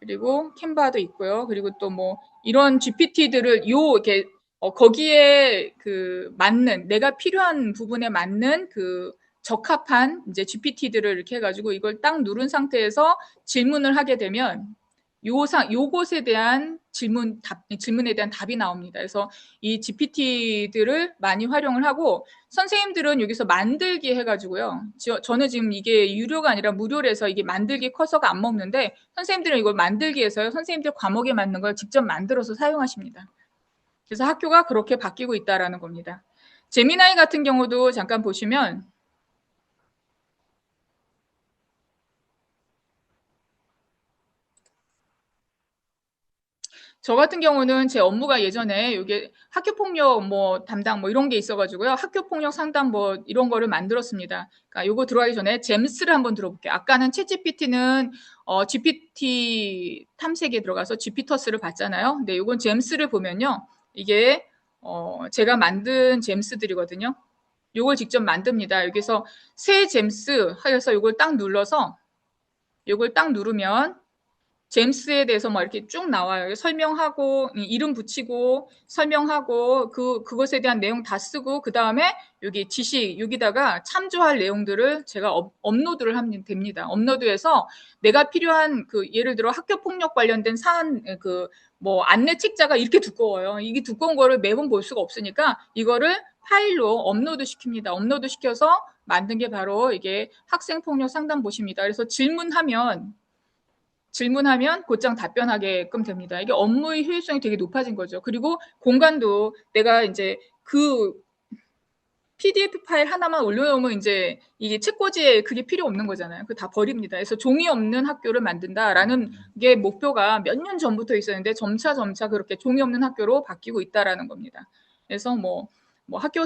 그리고 캔바도 있고요. 그리고 또 뭐 이런 GPT들을 이렇게 거기에 그 맞는 내가 필요한 부분에 맞는 그 적합한 이제 GPT들을 이렇게 해가지고 이걸 딱 누른 상태에서 질문을 하게 되면 요것에 대한 질문에 대한 답이 나옵니다. 그래서 이 GPT들을 많이 활용을 하고 선생님들은 여기서 만들기 해가지고요. 저는 지금 이게 유료가 아니라 무료라서 이게 만들기 커서가 안 먹는데 선생님들은 이걸 만들기 해서요. 선생님들 과목에 맞는 걸 직접 만들어서 사용하십니다. 그래서 학교가 그렇게 바뀌고 있다라는 겁니다. 제미나이 같은 경우도 잠깐 보시면 저 같은 경우는 제 업무가 예전에 이게 학교폭력 뭐 담당 뭐 이런 게 있어가지고요. 학교폭력 상담 뭐 이런 거를 만들었습니다. 그러니까 요거 들어가기 전에 잼스를 한번 들어볼게요. 아까는 챗GPT는 GPT 탐색에 들어가서 GP터스를 봤잖아요. 근데 요건 잼스를 보면요. 이게 제가 만든 잼스들이거든요. 요걸 직접 만듭니다. 여기서 새 잼스 하여서 요걸 딱 눌러서 요걸 딱 누르면 잼스에 대해서 막 이렇게 쭉 나와요. 설명하고 이름 붙이고 설명하고 그것에 대한 내용 다 쓰고 그 다음에 여기 지식 여기다가 참조할 내용들을 제가 업로드를 하면 됩니다. 업로드해서 내가 필요한 그 예를 들어 학교 폭력 관련된 사안 그 뭐 안내 책자가 이렇게 두꺼워요. 이게 두꺼운 거를 매번 볼 수가 없으니까 이거를 파일로 업로드 시킵니다. 업로드 시켜서 만든 게 바로 이게 학생폭력 상담봇입니다. 그래서 질문하면 곧장 답변하게끔 됩니다. 이게 업무의 효율성이 되게 높아진 거죠. 그리고 공간도 내가 이제 그 PDF 파일 하나만 올려놓으면 이제 이게 책꽂이에 그게 필요 없는 거잖아요. 그거 다 버립니다. 그래서 종이 없는 학교를 만든다라는 게 목표가 몇 년 전부터 있었는데 점차 그렇게 종이 없는 학교로 바뀌고 있다라는 겁니다. 그래서 뭐 학교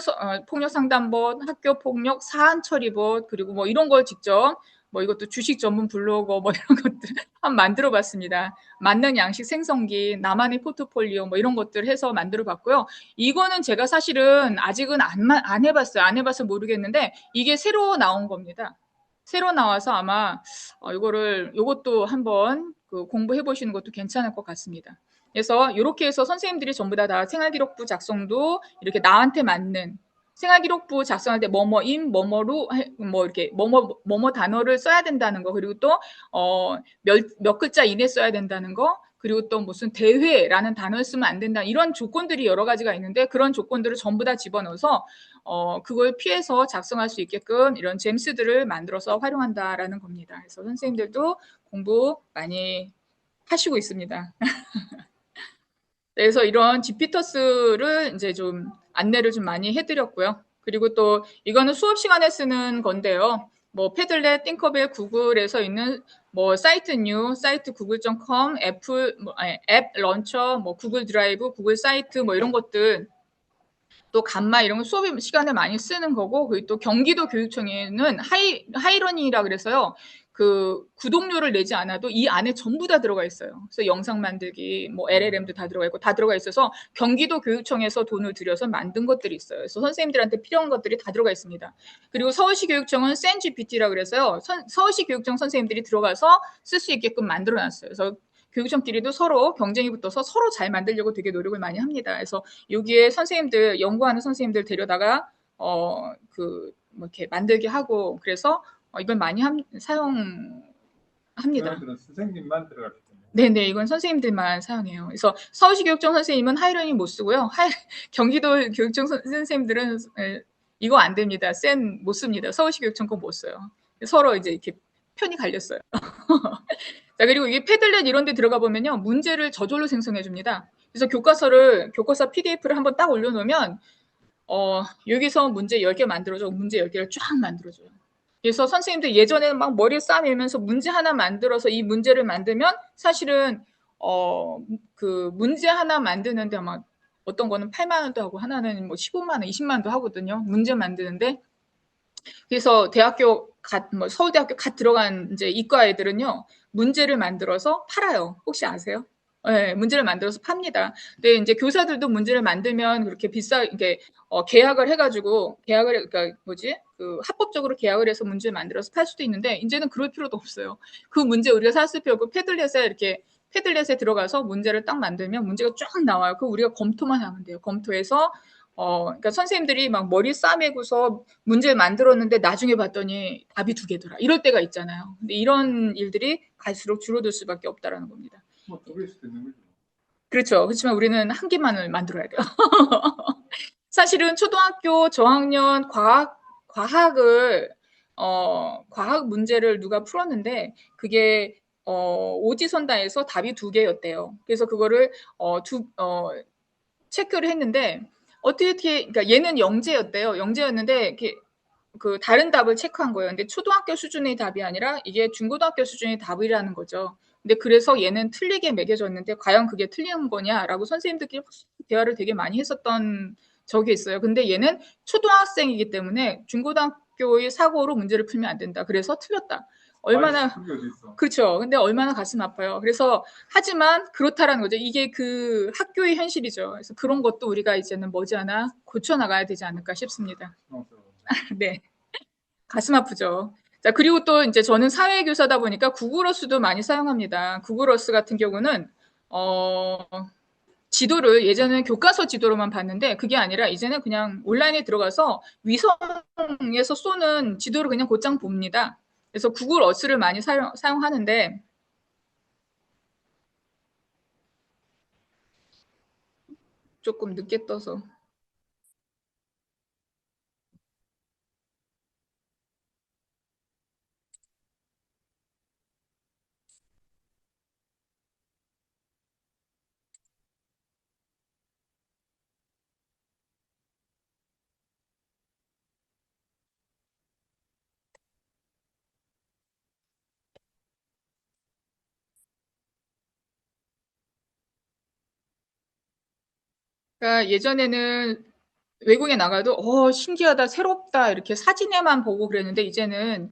폭력 상담봇, 학교 폭력 사안 처리봇 그리고 뭐 이런 걸 직접 뭐 이것도 주식 전문 블로거 뭐 이런 것들 한번 만들어 봤습니다. 맞는 양식 생성기, 나만의 포트폴리오 뭐 이런 것들 해서 만들어 봤고요. 이거는 제가 사실은 아직은 안 해봤어요. 안 해봐서 모르겠는데 이게 새로 나온 겁니다. 새로 나와서 아마 요것도 한번 그 공부해 보시는 것도 괜찮을 것 같습니다. 그래서 이렇게 해서 선생님들이 전부 다 생활기록부 작성도 이렇게 나한테 맞는 생활기록부 작성할 때 뭐뭐임, 뭐뭐로 뭐 이렇게 뭐뭐 단어를 써야 된다는 거 그리고 또 몇 글자 이내 써야 된다는 거 그리고 또 무슨 대회라는 단어를 쓰면 안 된다 이런 조건들이 여러 가지가 있는데 그런 조건들을 전부 다 집어넣어서 그걸 피해서 작성할 수 있게끔 이런 잼스들을 만들어서 활용한다라는 겁니다. 그래서 선생님들도 공부 많이 하시고 있습니다. 그래서 이런 지피터스를 이제 좀 안내를 좀 많이 해드렸고요. 그리고 또 이거는 수업 시간에 쓰는 건데요. 뭐 패들렛, 띵커벨, 구글에서 있는 뭐 사이트 뉴, 사이트 구글.com, 앱 런처, 뭐 구글 드라이브, 구글 사이트 뭐 이런 것들 또 감마 이런 거 수업 시간에 많이 쓰는 거고 그리고 또 경기도 교육청에는 하이러닝이라 그래서요. 그 구독료를 내지 않아도 이 안에 전부 다 들어가 있어요. 그래서 영상 만들기, 뭐 LLM도 다 들어가 있고 다 들어가 있어서 경기도 교육청에서 돈을 들여서 만든 것들이 있어요. 그래서 선생님들한테 필요한 것들이 다 들어가 있습니다. 그리고 서울시 교육청은 센GPT라 그래서요. 서울시 교육청 선생님들이 들어가서 쓸 수 있게끔 만들어놨어요. 그래서 교육청끼리도 서로 경쟁이 붙어서 서로 잘 만들려고 되게 노력을 많이 합니다. 그래서 여기에 선생님들 연구하는 선생님들 데려다가 뭐 이렇게 만들게 하고 그래서 이걸 많이 사용합니다. 그런 선생님만 들어갈 수 있네요. 네네, 이건 선생님들만 사용해요. 그래서 서울시 교육청 선생님은 하이러닝 못 쓰고요. 경기도 교육청 선생님들은 이거 안 됩니다. 못 씁니다. 서울시 교육청 거 못 써요. 서로 이제 이렇게 편이 갈렸어요. 자, 그리고 이게 패들렛 이런 데 들어가 보면요. 문제를 저절로 생성해 줍니다. 그래서 교과서 PDF를 한번 딱 올려놓으면 여기서 문제 10개 만들어줘. 문제 10개를 쫙 만들어줘요. 그래서 선생님들 예전에는 막 머리에 싸매면서 문제 하나 만들어서 이 문제를 만들면 사실은 그 문제 하나 만드는데 막 어떤 거는 8만 원도 하고 하나는 뭐 15만 원, 20만 원도 하거든요. 문제 만드는데. 그래서 서울대학교 갓 들어간 이제 이과 애들은요. 문제를 만들어서 팔아요. 혹시 아세요? 네, 문제를 만들어서 팝니다. 근데 이제 교사들도 문제를 만들면 그렇게 이게 계약을 해가지고 그러니까 그 합법적으로 계약을 해서 문제를 만들어서 팔 수도 있는데 이제는 그럴 필요도 없어요. 그 문제 우리가 샀을 필요 없고 패들렛에 이렇게 패들렛에 들어가서 문제를 딱 만들면 문제가 쫙 나와요. 그 우리가 검토만 하면 돼요. 검토해서 그러니까 선생님들이 막 머리 싸매고서 문제 만들었는데 나중에 봤더니 답이 2개더라. 이럴 때가 있잖아요. 근데 이런 일들이 갈수록 줄어들 수밖에 없다라는 겁니다. 뭐 2개일 수도 있는 거죠. 그렇죠. 그렇지만 우리는 1개만을 만들어야 돼요. 사실은 초등학교 저학년 과학을 과학 문제를 누가 풀었는데 그게 오지선다에서 답이 2개였대요. 그래서 그거를 체크를 했는데 어떻게 그러니까 얘는 영재였대요. 영재였는데 이렇게 그 다른 답을 체크한 거예요. 근데 초등학교 수준의 답이 아니라 이게 중고등학교 수준의 답이라는 거죠. 근데 그래서 얘는 틀리게 매겨졌는데 과연 그게 틀린 거냐라고 선생님들끼리 대화를 되게 많이 했었던 적이 있어요. 근데 얘는 초등학생이기 때문에 중고등학교의 사고로 문제를 풀면 안 된다. 그래서 틀렸다. 얼마나 그게 어디 있어? 그렇죠. 근데 얼마나 가슴 아파요. 그래서 하지만 그렇다라는 거죠. 이게 그 학교의 현실이죠. 그래서 그런 것도 우리가 이제는 머지않아 고쳐 나가야 되지 않을까 싶습니다. 네. 가슴 아프죠. 자, 그리고 또 이제 저는 사회교사다 보니까 구글어스도 많이 사용합니다. 구글어스 같은 경우는 지도를 예전에는 교과서 지도로만 봤는데 그게 아니라 이제는 그냥 온라인에 들어가서 위성에서 쏘는 지도를 그냥 곧장 봅니다. 그래서 구글어스를 많이 사용하는데 조금 늦게 떠서 그러니까 예전에는 외국에 나가도 신기하다, 새롭다 이렇게 사진에만 보고 그랬는데 이제는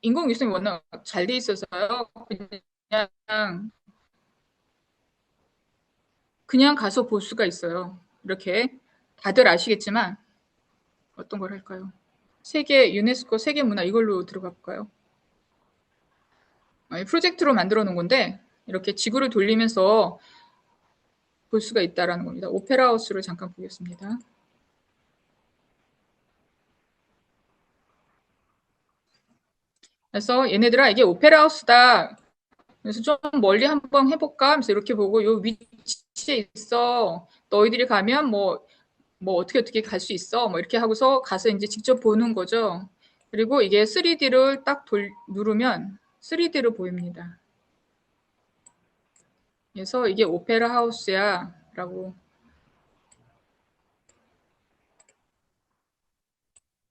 인공위성이 워낙 잘 돼 있어서요. 그냥 가서 볼 수가 있어요. 이렇게 다들 아시겠지만 어떤 걸 할까요? 유네스코 세계문화 이걸로 들어가 볼까요? 프로젝트로 만들어 놓은 건데 이렇게 지구를 돌리면서 볼 수가 있다라는 겁니다. 오페라 하우스를 잠깐 보겠습니다. 그래서 얘네들아 이게 오페라 하우스다. 그래서 좀 멀리 한번 해볼까 하면서 이렇게 보고 요 위치에 있어. 너희들이 가면 뭐 어떻게 갈 수 있어. 뭐 이렇게 하고서 가서 이제 직접 보는 거죠. 그리고 이게 3D를 딱 누르면 3D로 보입니다. 그래서 이게 오페라 하우스야 라고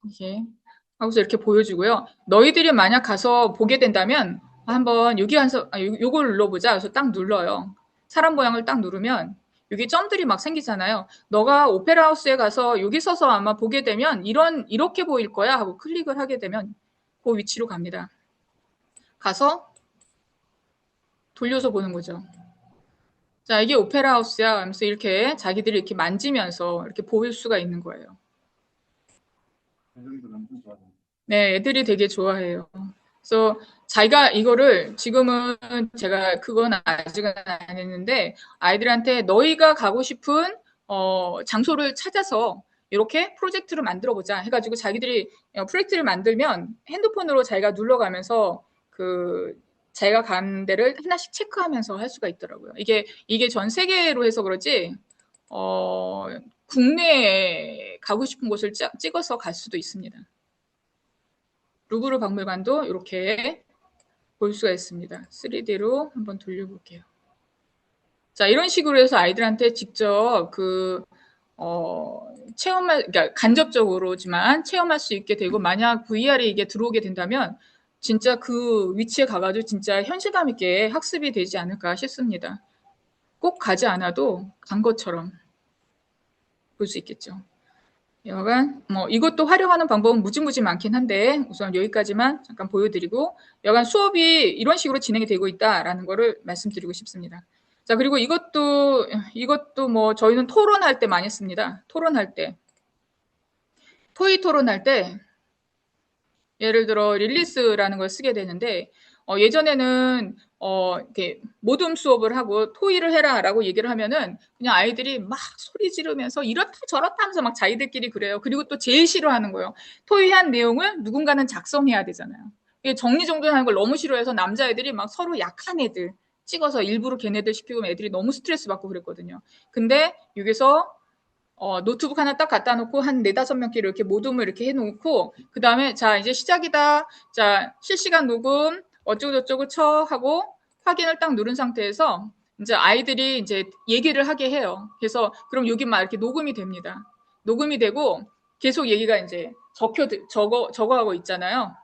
이게 하고서 이렇게 보여주고요. 너희들이 만약 가서 보게 된다면 한번 여기 가서 요걸 눌러보자. 그래서 딱 눌러요. 사람 모양을 딱 누르면 여기 점들이 막 생기잖아요. 너가 오페라 하우스에 가서 여기 서서 아마 보게 되면 이렇게 보일 거야 하고 클릭을 하게 되면 그 위치로 갑니다. 가서 돌려서 보는 거죠. 자, 이게 오페라 하우스야 하면서 이렇게 자기들이 이렇게 만지면서 이렇게 보일 수가 있는 거예요. 네, 애들이 되게 좋아해요. 그래서 자기가 이거를 지금은 제가 그건 아직은 안 했는데 아이들한테 너희가 가고 싶은 장소를 찾아서 이렇게 프로젝트를 만들어 보자 해가지고 자기들이 프로젝트를 만들면 핸드폰으로 자기가 눌러가면서 자기가 간 데를 하나씩 체크하면서 할 수가 있더라고요. 이게 전 세계로 해서 그렇지 국내에 가고 싶은 곳을 찍어서 갈 수도 있습니다. 루브르 박물관도 이렇게 볼 수가 있습니다. 3D로 한번 돌려볼게요. 자, 이런 식으로 해서 아이들한테 직접 그러니까 간접적으로지만 체험할 수 있게 되고, 만약 VR에 이게 들어오게 된다면, 진짜 그 위치에 가가지고 진짜 현실감 있게 학습이 되지 않을까 싶습니다. 꼭 가지 않아도 간 것처럼 볼 수 있겠죠. 여간 이것도 활용하는 방법은 무지무지 많긴 한데 우선 여기까지만 잠깐 보여드리고 여간 수업이 이런 식으로 진행이 되고 있다라는 거를 말씀드리고 싶습니다. 자, 그리고 이것도 뭐 저희는 토론할 때 많이 씁니다. 토론할 때 토의 토론할 때 예를 들어 릴리스라는 걸 쓰게 되는데 예전에는 이렇게 모둠 수업을 하고 토의를 해라라고 얘기를 하면은 그냥 아이들이 막 소리 지르면서 이렇다 저렇다 하면서 막 자기들끼리 그래요. 그리고 또 제일 싫어하는 거예요. 토의한 내용을 누군가는 작성해야 되잖아요. 이게 정리정돈하는 걸 너무 싫어해서 남자애들이 막 서로 약한 애들 찍어서 일부러 걔네들 시키고 애들이 너무 스트레스 받고 그랬거든요. 근데 여기서 노트북 하나 딱 갖다 놓고 한 네다섯 명끼리 이렇게 모둠을 이렇게 해놓고 그 다음에 자 이제 시작이다. 자 실시간 녹음 어쩌고저쩌고 쳐 하고 확인을 딱 누른 상태에서 이제 아이들이 이제 얘기를 하게 해요. 그래서 그럼 여기 막 이렇게 녹음이 됩니다. 녹음이 되고 계속 얘기가 이제 적어가고 있잖아요.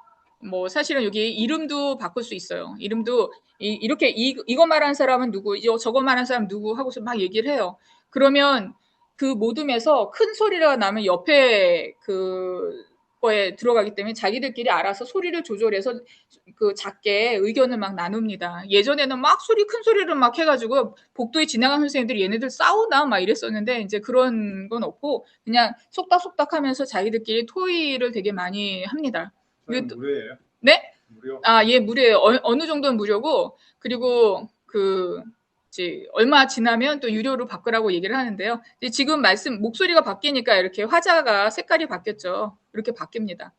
뭐 사실은 여기 이름도 바꿀 수 있어요. 이름도 이렇게 이거 말하는 사람은 누구, 저거 말하는 사람 누구 하고서 막 얘기를 해요. 그러면 그 모둠에서 큰 소리가 나면 옆에 그 거에 들어가기 때문에 자기들끼리 알아서 소리를 조절해서 그 작게 의견을 막 나눕니다. 예전에는 막 큰 소리를 막 해가지고 복도에 지나가는 선생님들이 얘네들 싸우나 막 이랬었는데 이제 그런 건 없고 그냥 속닥속닥 하면서 자기들끼리 토의를 되게 많이 합니다. 선생님 무료예요? 네? 무료? 예, 무료예요. 어느 정도는 무료고, 그리고 이제 얼마 지나면 또 유료로 바꾸라고 얘기를 하는데요. 지금 목소리가 바뀌니까 이렇게 화자가 색깔이 바뀌었죠. 이렇게 바뀝니다.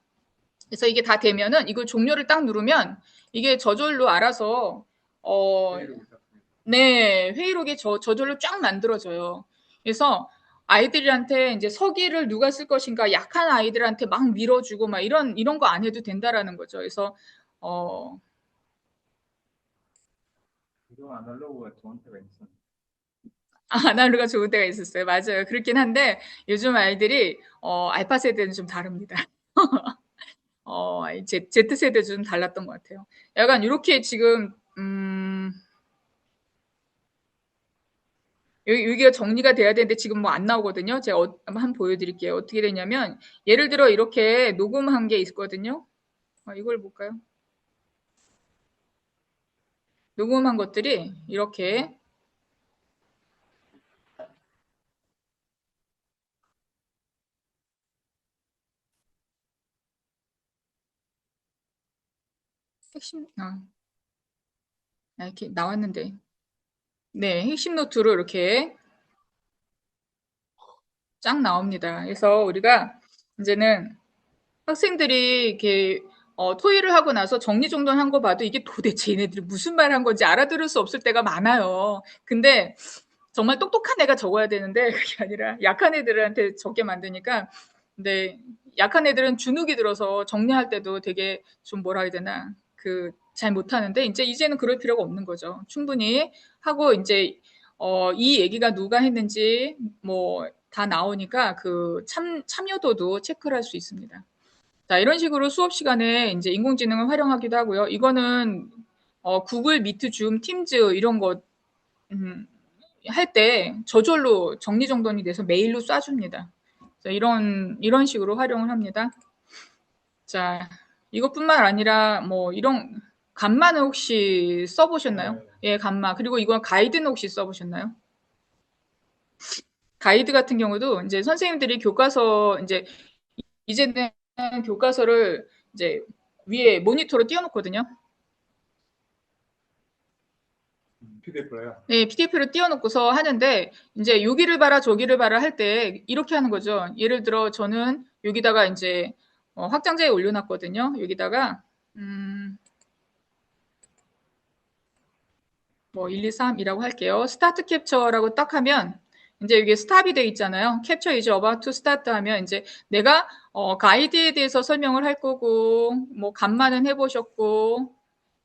그래서 이게 다 되면은 이걸 종료를 딱 누르면 이게 저절로 알아서, 회의를 부탁드립니다. 네, 회의록이 저절로 쫙 만들어져요. 그래서 아이들한테 이제 서기를 누가 쓸 것인가 약한 아이들한테 막 밀어주고 막 이런 거 안 해도 된다라는 거죠. 그래서 어, 그동 아날로그가 좋은 때가 있었는데 아날로그가 좋은 때가 있었어요. 맞아요. 그렇긴 한데 요즘 아이들이 알파 세대는 좀 다릅니다. Z 세대 좀 달랐던 것 같아요. 약간 이렇게 지금 여기가 정리가 돼야 되는데 지금 뭐 안 나오거든요. 제가 한번 보여드릴게요. 어떻게 되냐면 예를 들어 이렇게 녹음한 게 있거든요. 이걸 볼까요? 녹음한 것들이 이렇게 핵심 이렇게 나왔는데 네 핵심 노트로 이렇게 쫙 나옵니다. 그래서 우리가 이제는 학생들이 이렇게 토의를 하고 나서 정리정돈한 거 봐도 이게 도대체 얘네들이 무슨 말 한 건지 알아들을 수 없을 때가 많아요. 근데 정말 똑똑한 애가 적어야 되는데 그게 아니라 약한 애들한테 적게 만드니까 근데 약한 애들은 주눅이 들어서 정리할 때도 되게 좀 뭐라 해야 되나 잘 못하는데 이제는 그럴 필요가 없는 거죠. 충분히 하고 이제 이 얘기가 누가 했는지 뭐 다 나오니까 참여도도 체크를 할 수 있습니다. 자, 이런 식으로 수업 시간에 이제 인공지능을 활용하기도 하고요. 이거는 구글 미트, 줌, 팀즈 이런 거 할 때 저절로 정리정돈이 돼서 메일로 쏴줍니다. 자, 이런 식으로 활용을 합니다. 자, 이것뿐만 아니라 뭐 이런 간마는 혹시 써보셨나요? 네. 예, 간마. 그리고 이건 가이드는 혹시 써보셨나요? 가이드 같은 경우도 이제 선생님들이 교과서 이제는 교과서를 이제 위에 모니터로 띄워놓거든요. PDF로요? 네, PDF로 띄워놓고서 하는데 이제 여기를 봐라 저기를 봐라 할 때 이렇게 하는 거죠. 예를 들어 저는 여기다가 이제 확장자에 올려놨거든요. 여기다가 뭐 1, 2, 3이라고 할게요. 스타트 캡처라고 딱 하면 이제 이게 스탑이 돼 있잖아요. 캡처 이제 about to start 하면 이제 내가 가이드에 대해서 설명을 할 거고 뭐 간만은 해보셨고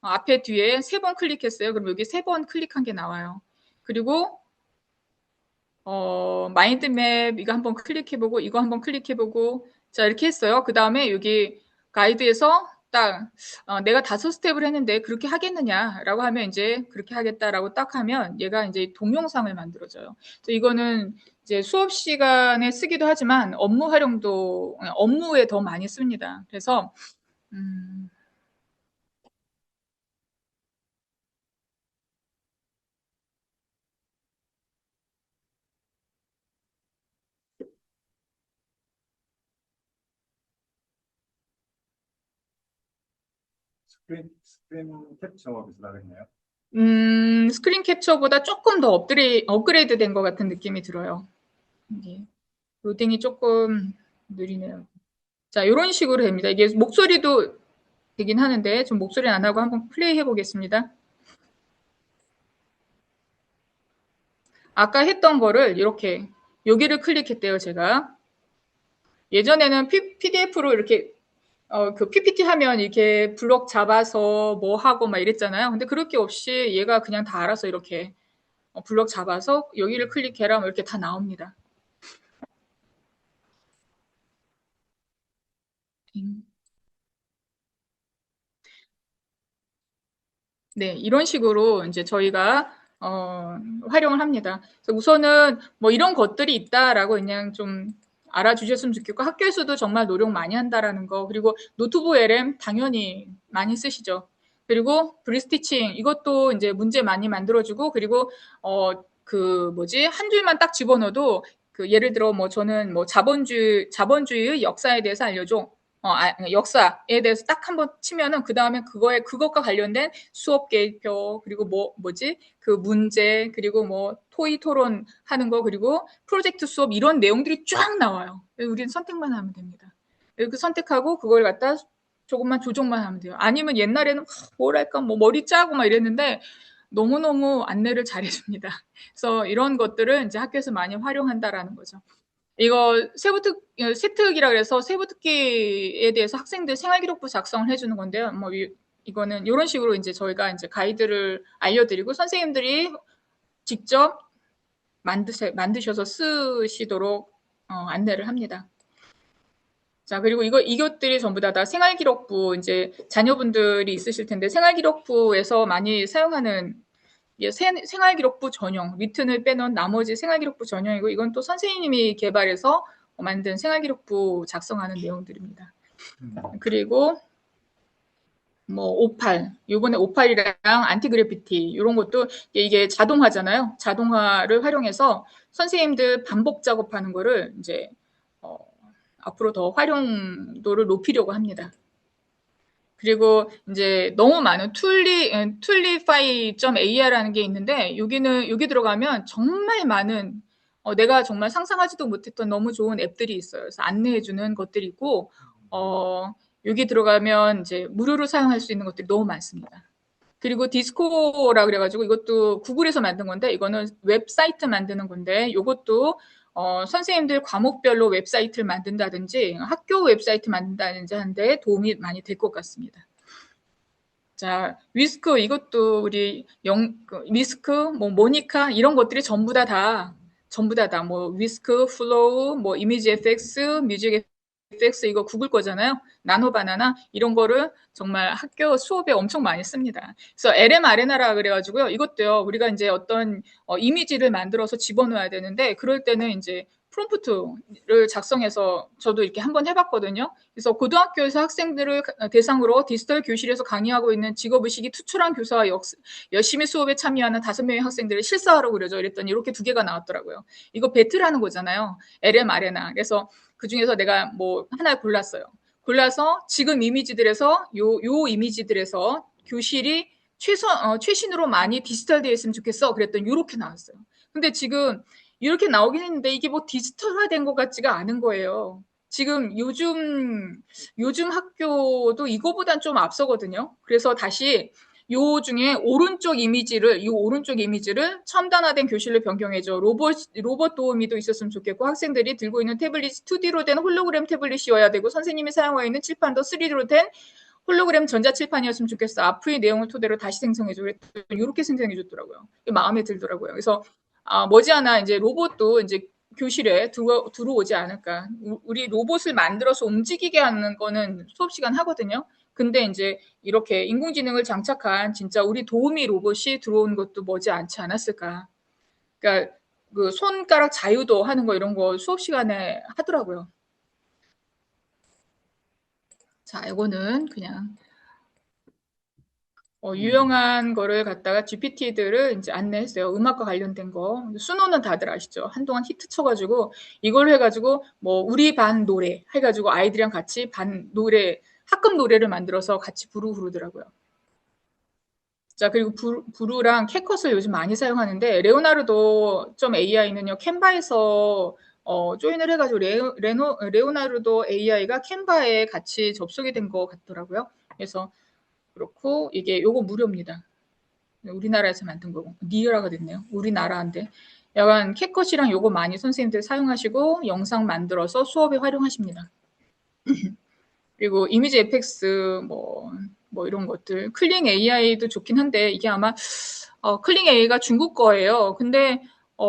앞에 뒤에 세 번 클릭했어요. 그럼 여기 세 번 클릭한 게 나와요. 그리고 마인드맵 이거 한번 클릭해보고 이거 한번 클릭해보고 자 이렇게 했어요. 그 다음에 여기 가이드에서 딱 내가 5스텝을 했는데 그렇게 하겠느냐라고 하면 이제 그렇게 하겠다라고 딱 하면 얘가 이제 동영상을 만들어줘요. 그래서 이거는 이제 수업 시간에 쓰기도 하지만 업무 활용도 업무에 더 많이 씁니다. 그래서 음, 스크린 캡처 비슷하겠네요. 스크린 캡처보다 조금 더 업그레이드 된 것 같은 느낌이 들어요. 이게 로딩이 조금 느리네요. 자, 이런 식으로 됩니다. 이게 목소리도 되긴 하는데 좀 목소리는 안 하고 한번 플레이 해보겠습니다. 아까 했던 거를 이렇게 여기를 클릭했대요, 제가. 예전에는 PDF로 이렇게 그 PPT 하면 이렇게 블록 잡아서 뭐 하고 막 이랬잖아요. 근데 그럴 게 없이 얘가 그냥 다 알아서 이렇게 블록 잡아서 여기를 클릭해라 뭐 이렇게 다 나옵니다. 네, 이런 식으로 이제 저희가 활용을 합니다. 그래서 우선은 뭐 이런 것들이 있다라고 그냥 좀 알아주셨으면 좋겠고 학교에서도 정말 노력 많이 한다라는 거 그리고 노트북 LM 당연히 많이 쓰시죠. 그리고 브리스티칭 이것도 이제 문제 많이 만들어주고 그리고 한 줄만 딱 집어넣어도 그 예를 들어 뭐 저는 뭐 자본주의의 역사에 대해서 알려줘. 역사에 대해서 딱 한번 치면은 그 다음에 그것과 관련된 수업 계획표 그리고 그 문제 그리고 뭐 토의 토론 하는 거 그리고 프로젝트 수업 이런 내용들이 쫙 나와요. 우리는 선택만 하면 됩니다. 이렇게 선택하고 그걸 갖다 조금만 조정만 하면 돼요. 아니면 옛날에는 뭐랄까 뭐 머리 짜고 막 이랬는데 너무너무 안내를 잘해줍니다. 그래서 이런 것들을 이제 학교에서 많이 활용한다라는 거죠. 이거 세특이라 그래서 세부특기에 대해서 학생들 생활기록부 작성을 해주는 건데요. 뭐 이거는 이런 식으로 이제 저희가 이제 가이드를 알려드리고 선생님들이 직접 만드셔서 쓰시도록 안내를 합니다. 자, 그리고 이것들이 전부 다 생활기록부 이제 자녀분들이 있으실 텐데 생활기록부에서 많이 사용하는 생활기록부 전용, 리튼을 빼놓은 나머지 생활기록부 전용이고 이건 또 선생님이 개발해서 만든 생활기록부 작성하는 내용들입니다. 그리고 뭐 58, 요번에 58이랑 안티그래피티 이런 것도 이게 자동화잖아요. 자동화를 활용해서 선생님들 반복 작업하는 거를 이제 앞으로 더 활용도를 높이려고 합니다. 그리고 이제 너무 많은 툴리파이.ar라는 게 있는데 여기 들어가면 정말 많은 내가 정말 상상하지도 못했던 너무 좋은 앱들이 있어요. 그래서 안내해주는 것들이 있고 여기 들어가면 이제 무료로 사용할 수 있는 것들이 너무 많습니다. 그리고 디스코라 그래가지고 이것도 구글에서 만든 건데 이거는 웹사이트 만드는 건데 이것도 선생님들 과목별로 웹사이트를 만든다든지 학교 웹사이트 만든다든지 하는데 도움이 많이 될 것 같습니다. 자, 위스크 이것도 우리 위스크, 뭐 모니카 이런 것들이 전부 다 뭐 위스크, 플로우, 뭐 이미지 FX, 뮤직 FX 이거 구글 거잖아요. 나노 바나나 이런 거를 정말 학교 수업에 엄청 많이 씁니다. 그래서 LM 아레나라 그래가지고요. 이것도요. 우리가 이제 어떤 이미지를 만들어서 집어넣어야 되는데 그럴 때는 이제 프롬프트를 작성해서 저도 이렇게 한번 해봤거든요. 그래서 고등학교에서 학생들을 대상으로 디지털 교실에서 강의하고 있는 직업의식이 투철한 교사와 열심히 수업에 참여하는 5명의 학생들을 실사하라고 그려줘. 이랬더니 이렇게 2개가 나왔더라고요. 이거 배틀하는 거잖아요. LM 아레나. 그래서 그중에서 내가 뭐 하나 골랐어요. 골라서 지금 이미지들에서 요 이미지들에서 교실이 최신으로 많이 디지털 되어 있으면 좋겠어. 그랬더니 이렇게 나왔어요. 근데 지금 이렇게 나오긴 했는데 이게 뭐 디지털화된 것 같지가 않은 거예요. 지금 요즘 학교도 이거보단 좀 앞서거든요. 그래서 다시 요 중에 오른쪽 이미지를 첨단화된 교실로 변경해줘. 로봇 도우미도 있었으면 좋겠고 학생들이 들고 있는 태블릿 2D로 된 홀로그램 태블릿이어야 되고 선생님이 사용하고 있는 칠판도 3D로 된 홀로그램 전자칠판이었으면 좋겠어. 앞의 내용을 토대로 다시 생성해줘. 이렇게 생성해줬더라고요. 마음에 들더라고요. 그래서 머지않아 이제 로봇도 이제 교실에 들어오지 않을까. 우리 로봇을 만들어서 움직이게 하는 거는 수업 시간 하거든요. 근데 이제 이렇게 인공지능을 장착한 진짜 우리 도우미 로봇이 들어온 것도 머지않지 않았을까. 그러니까 그 손가락 자유도 하는 거 이런 거 수업 시간에 하더라고요. 자, 이거는 그냥 유용한 거를 갖다가 GPT들을 이제 안내했어요. 음악과 관련된 거. 수노는 다들 아시죠? 한동안 히트 쳐가지고 이걸 해가지고 뭐 우리 반 노래 해가지고 아이들이랑 같이 반 노래 합금 노래를 만들어서 같이 부르더라고요. 자, 그리고 부루랑 캣컷을 요즘 많이 사용하는데, 레오나르도 점 AI는요, 캔바에서 조인을 해가지고 레오나르도 AI가 캔바에 같이 접속이 된 것 같더라고요. 그래서 그렇고 이게 요거 무료입니다. 우리나라에서 만든 거고 리얼화가 됐네요. 우리나라인데 약간 캣컷이랑 요거 많이 선생님들 사용하시고 영상 만들어서 수업에 활용하십니다. 그리고 이미지 FX 뭐 이런 것들 클링 AI도 좋긴 한데 이게 아마 클링 AI가 중국 거예요. 근데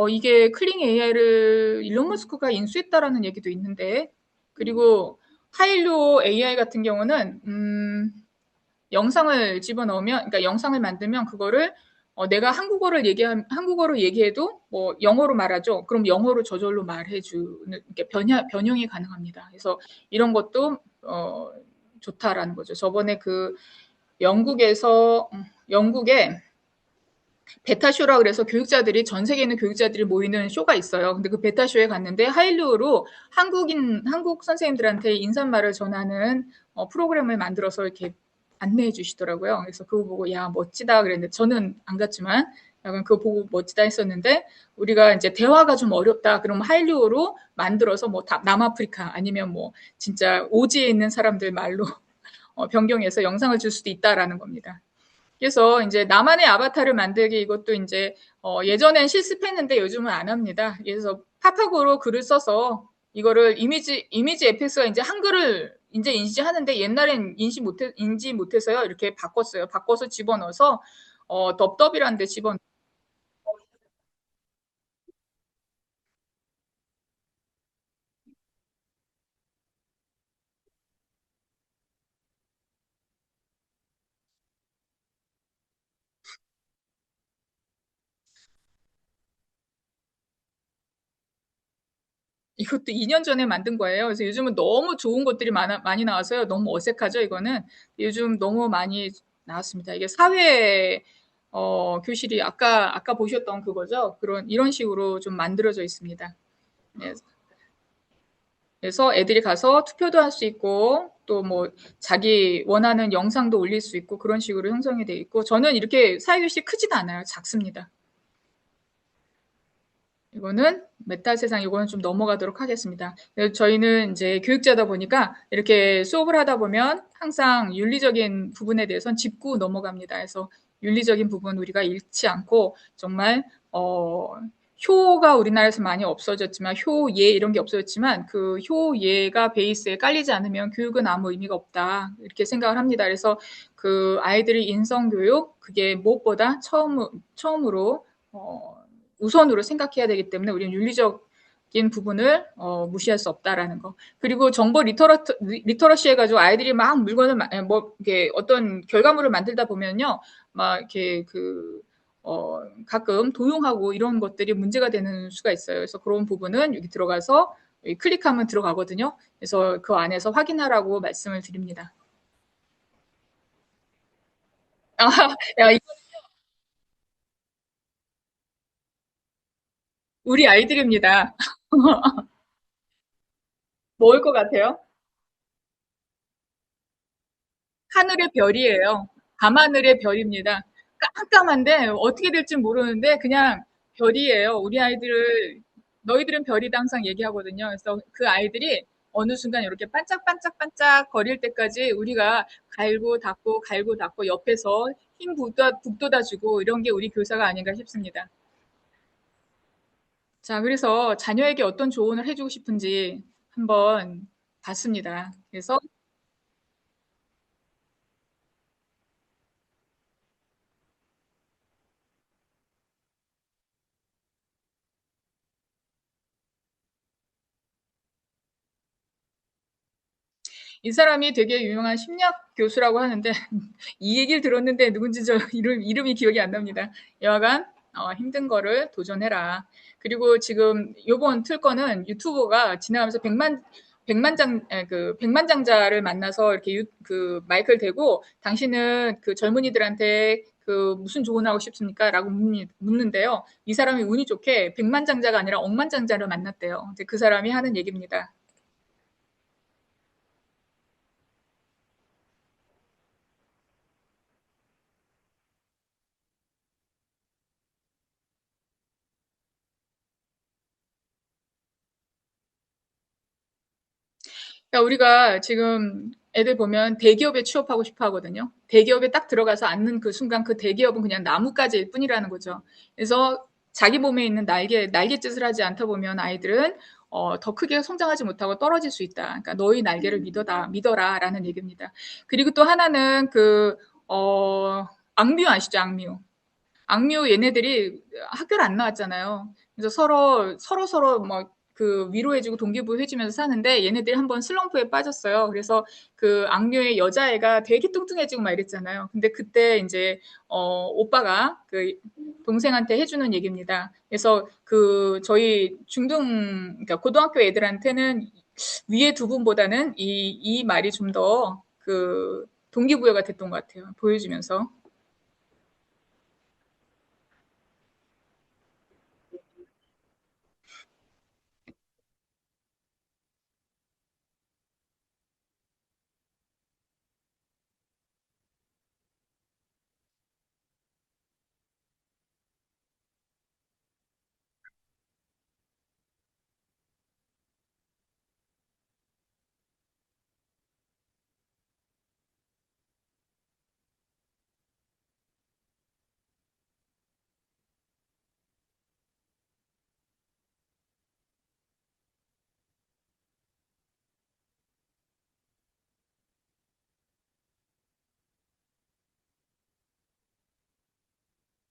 이게 클링 AI를 일론 머스크가 인수했다라는 얘기도 있는데 그리고 하일로 AI 같은 경우는 영상을 집어넣으면 그러니까 영상을 만들면 그거를 내가 한국어로 얘기해도 뭐 영어로 말하죠. 그럼 영어로 저절로 말해주는 이렇게 변형이 가능합니다. 그래서 이런 것도 좋다라는 거죠. 저번에 그 영국에 베타쇼라 그래서 교육자들이 전 세계에 있는 교육자들이 모이는 쇼가 있어요. 근데 그 베타쇼에 갔는데 하일루어로 한국 선생님들한테 인사말을 전하는 프로그램을 만들어서 이렇게 안내해 주시더라고요. 그래서 그거 보고 야 멋지다 그랬는데 저는 안 갔지만 약간 그거 보고 멋지다 했었는데 우리가 이제 대화가 좀 어렵다 그러면 하일루어로 만들어서 뭐 남아프리카 아니면 뭐 진짜 오지에 있는 사람들 말로 변경해서 영상을 줄 수도 있다라는 겁니다. 그래서 이제 나만의 아바타를 만들기 이것도 이제 예전엔 실습했는데 요즘은 안 합니다. 그래서 파파고로 글을 써서 이거를 이미지 FX가 이제 한글을 이제 인지하는데 옛날엔 인지 못해서요. 이렇게 바꿨어요. 바꿔서 집어넣어서 덥덥이라는 데 집어넣어서 이것도 2년 전에 만든 거예요. 그래서 요즘은 너무 좋은 것들이 많이 나와서요. 너무 어색하죠, 이거는. 요즘 너무 많이 나왔습니다. 이게 사회, 교실이 아까 보셨던 그거죠? 이런 식으로 좀 만들어져 있습니다. 네. 그래서 애들이 가서 투표도 할 수 있고, 또 뭐, 자기 원하는 영상도 올릴 수 있고, 그런 식으로 형성이 돼 있고, 저는 이렇게 사회교실이 크지도 않아요. 작습니다. 이거는 메타 세상 이거는 좀 넘어가도록 하겠습니다. 저희는 이제 교육자다 보니까 이렇게 수업을 하다 보면 항상 윤리적인 부분에 대해서는 짚고 넘어갑니다. 그래서 윤리적인 부분 우리가 잃지 않고 정말 효가 우리나라에서 많이 없어졌지만 효예 이런 게 없어졌지만 그 효예가 베이스에 깔리지 않으면 교육은 아무 의미가 없다 이렇게 생각을 합니다. 그래서 그 아이들의 인성교육 그게 무엇보다 처음으로 우선으로 생각해야 되기 때문에 우리는 윤리적인 부분을 무시할 수 없다라는 거. 그리고 정보 리터러시 해가지고 아이들이 막 물건을 이렇게 어떤 결과물을 만들다 보면요, 막 이렇게 가끔 도용하고 이런 것들이 문제가 되는 수가 있어요. 그래서 그런 부분은 여기 들어가서 여기 클릭하면 들어가거든요. 그래서 그 안에서 확인하라고 말씀을 드립니다. 야, 우리 아이들입니다. 뭐일 것 같아요? 하늘의 별이에요. 밤하늘의 별입니다. 깜깜한데 어떻게 될지 모르는데 그냥 별이에요. 우리 아이들을 너희들은 별이다 항상 얘기하거든요. 그래서 그 아이들이 어느 순간 이렇게 반짝반짝반짝 거릴 때까지 우리가 갈고 닦고 옆에서 힘 북돋아주고 이런 게 우리 교사가 아닌가 싶습니다. 자, 그래서 자녀에게 어떤 조언을 해주고 싶은지 한번 봤습니다. 그래서 이 사람이 되게 유명한 심리학 교수라고 하는데 이 얘기를 들었는데 누군지 저 이름이 기억이 안 납니다. 여하간 힘든 거를 도전해라. 그리고 지금 요번 틀 거는 유튜버가 지나가면서 백만장자를 만나서 이렇게 그 마이크를 대고 당신은 그 젊은이들한테 그 무슨 조언하고 싶습니까? 라고 묻는데요. 이 사람이 운이 좋게 백만장자가 아니라 억만장자를 만났대요. 이제 그 사람이 하는 얘기입니다. 그러니까 우리가 지금 애들 보면 대기업에 취업하고 싶어 하거든요. 대기업에 딱 들어가서 앉는 그 순간 그 대기업은 그냥 나뭇가지일 뿐이라는 거죠. 그래서 자기 몸에 있는 날갯짓을 하지 않다 보면 아이들은 더 크게 성장하지 못하고 떨어질 수 있다. 그러니까 너희 날개를 믿어라라는 얘기입니다. 그리고 또 하나는 악뮤 아시죠? 악뮤. 악뮤 얘네들이 학교를 안 나왔잖아요. 그래서 서로 뭐 그 위로해주고 동기부여해주면서 사는데 얘네들이 한번 슬럼프에 빠졌어요. 그래서 그 악뮤의 여자애가 되게 뚱뚱해지고 막 이랬잖아요. 근데 그때 이제 오빠가 그 동생한테 해주는 얘기입니다. 그래서 그 저희 그러니까 고등학교 애들한테는 위에 두 분보다는 이 말이 좀 더 그 동기부여가 됐던 것 같아요. 보여주면서.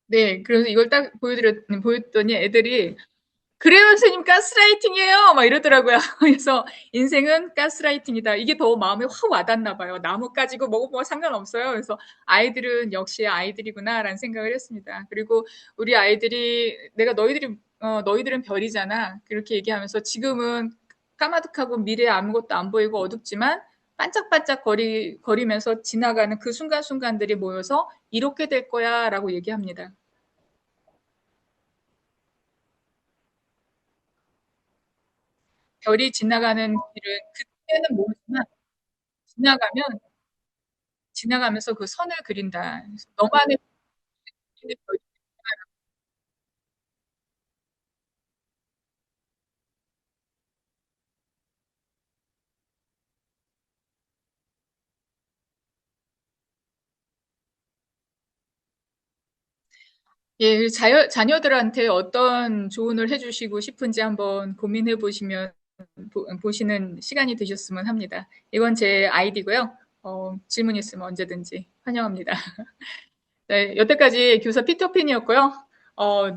네, 그래서 이걸 딱 보였더니 애들이 그래요, 선생님, 가스라이팅이에요! 막 이러더라고요. 그래서 인생은 가스라이팅이다. 이게 더 마음에 확 와닿나 봐요. 나무 까지고 뭐고 상관없어요. 그래서 아이들은 역시 아이들이구나라는 생각을 했습니다. 그리고 우리 아이들이 너희들은 별이잖아. 그렇게 얘기하면서 지금은 까마득하고 미래에 아무것도 안 보이고 어둡지만 반짝반짝 거리면서 지나가는 그 순간순간들이 모여서 이렇게 될 거야 라고 얘기합니다. 별이 지나가는 길은 그때는 모르지만 지나가면 지나가면서 그 선을 그린다. 너만의 별이 예, 자녀들한테 어떤 조언을 해주시고 싶은지 한번 고민해 보시는 시간이 되셨으면 합니다. 이건 제 아이디고요. 질문 있으면 언제든지 환영합니다. 네, 여태까지 교사 피터팬이었고요.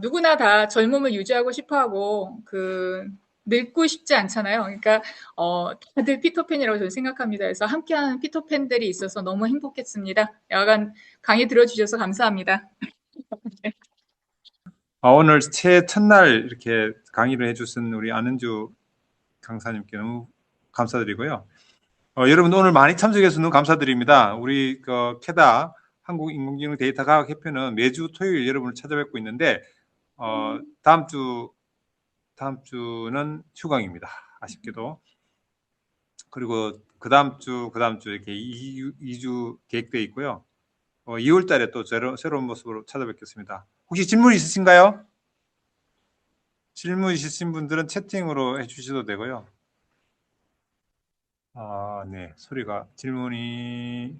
누구나 다 젊음을 유지하고 싶어 하고, 늙고 싶지 않잖아요. 그러니까, 다들 피터팬이라고 저는 생각합니다. 그래서 함께하는 피터팬들이 있어서 너무 행복했습니다. 여하간 강의 들어주셔서 감사합니다. 오늘 새해 첫날 이렇게 강의를 해주신 우리 안은주 강사님께 너무 감사드리고요. 여러분도 오늘 많이 참석해서 너무 감사드립니다. 우리 캐다 한국인공지능 데이터과학협회는 매주 토요일 여러분을 찾아뵙고 있는데 다음 주는 휴강입니다. 아쉽게도. 그리고 그 다음 주 이렇게 2주 계획되어 있고요. 2월 달에 또 새로운 모습으로 찾아뵙겠습니다. 혹시 질문 있으신가요? 질문 있으신 분들은 채팅으로 해주셔도 되고요. 네.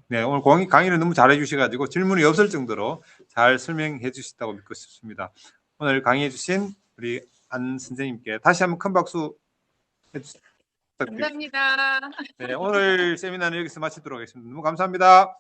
네. 오늘 강의를 너무 잘해 주셔가지고 질문이 없을 정도로 잘 설명해 주셨다고 믿고 싶습니다. 오늘 강의해 주신 우리 안 선생님께 다시 한번 큰 박수 부탁드립니다. 감사합니다. 네. 오늘 세미나는 여기서 마치도록 하겠습니다. 너무 감사합니다.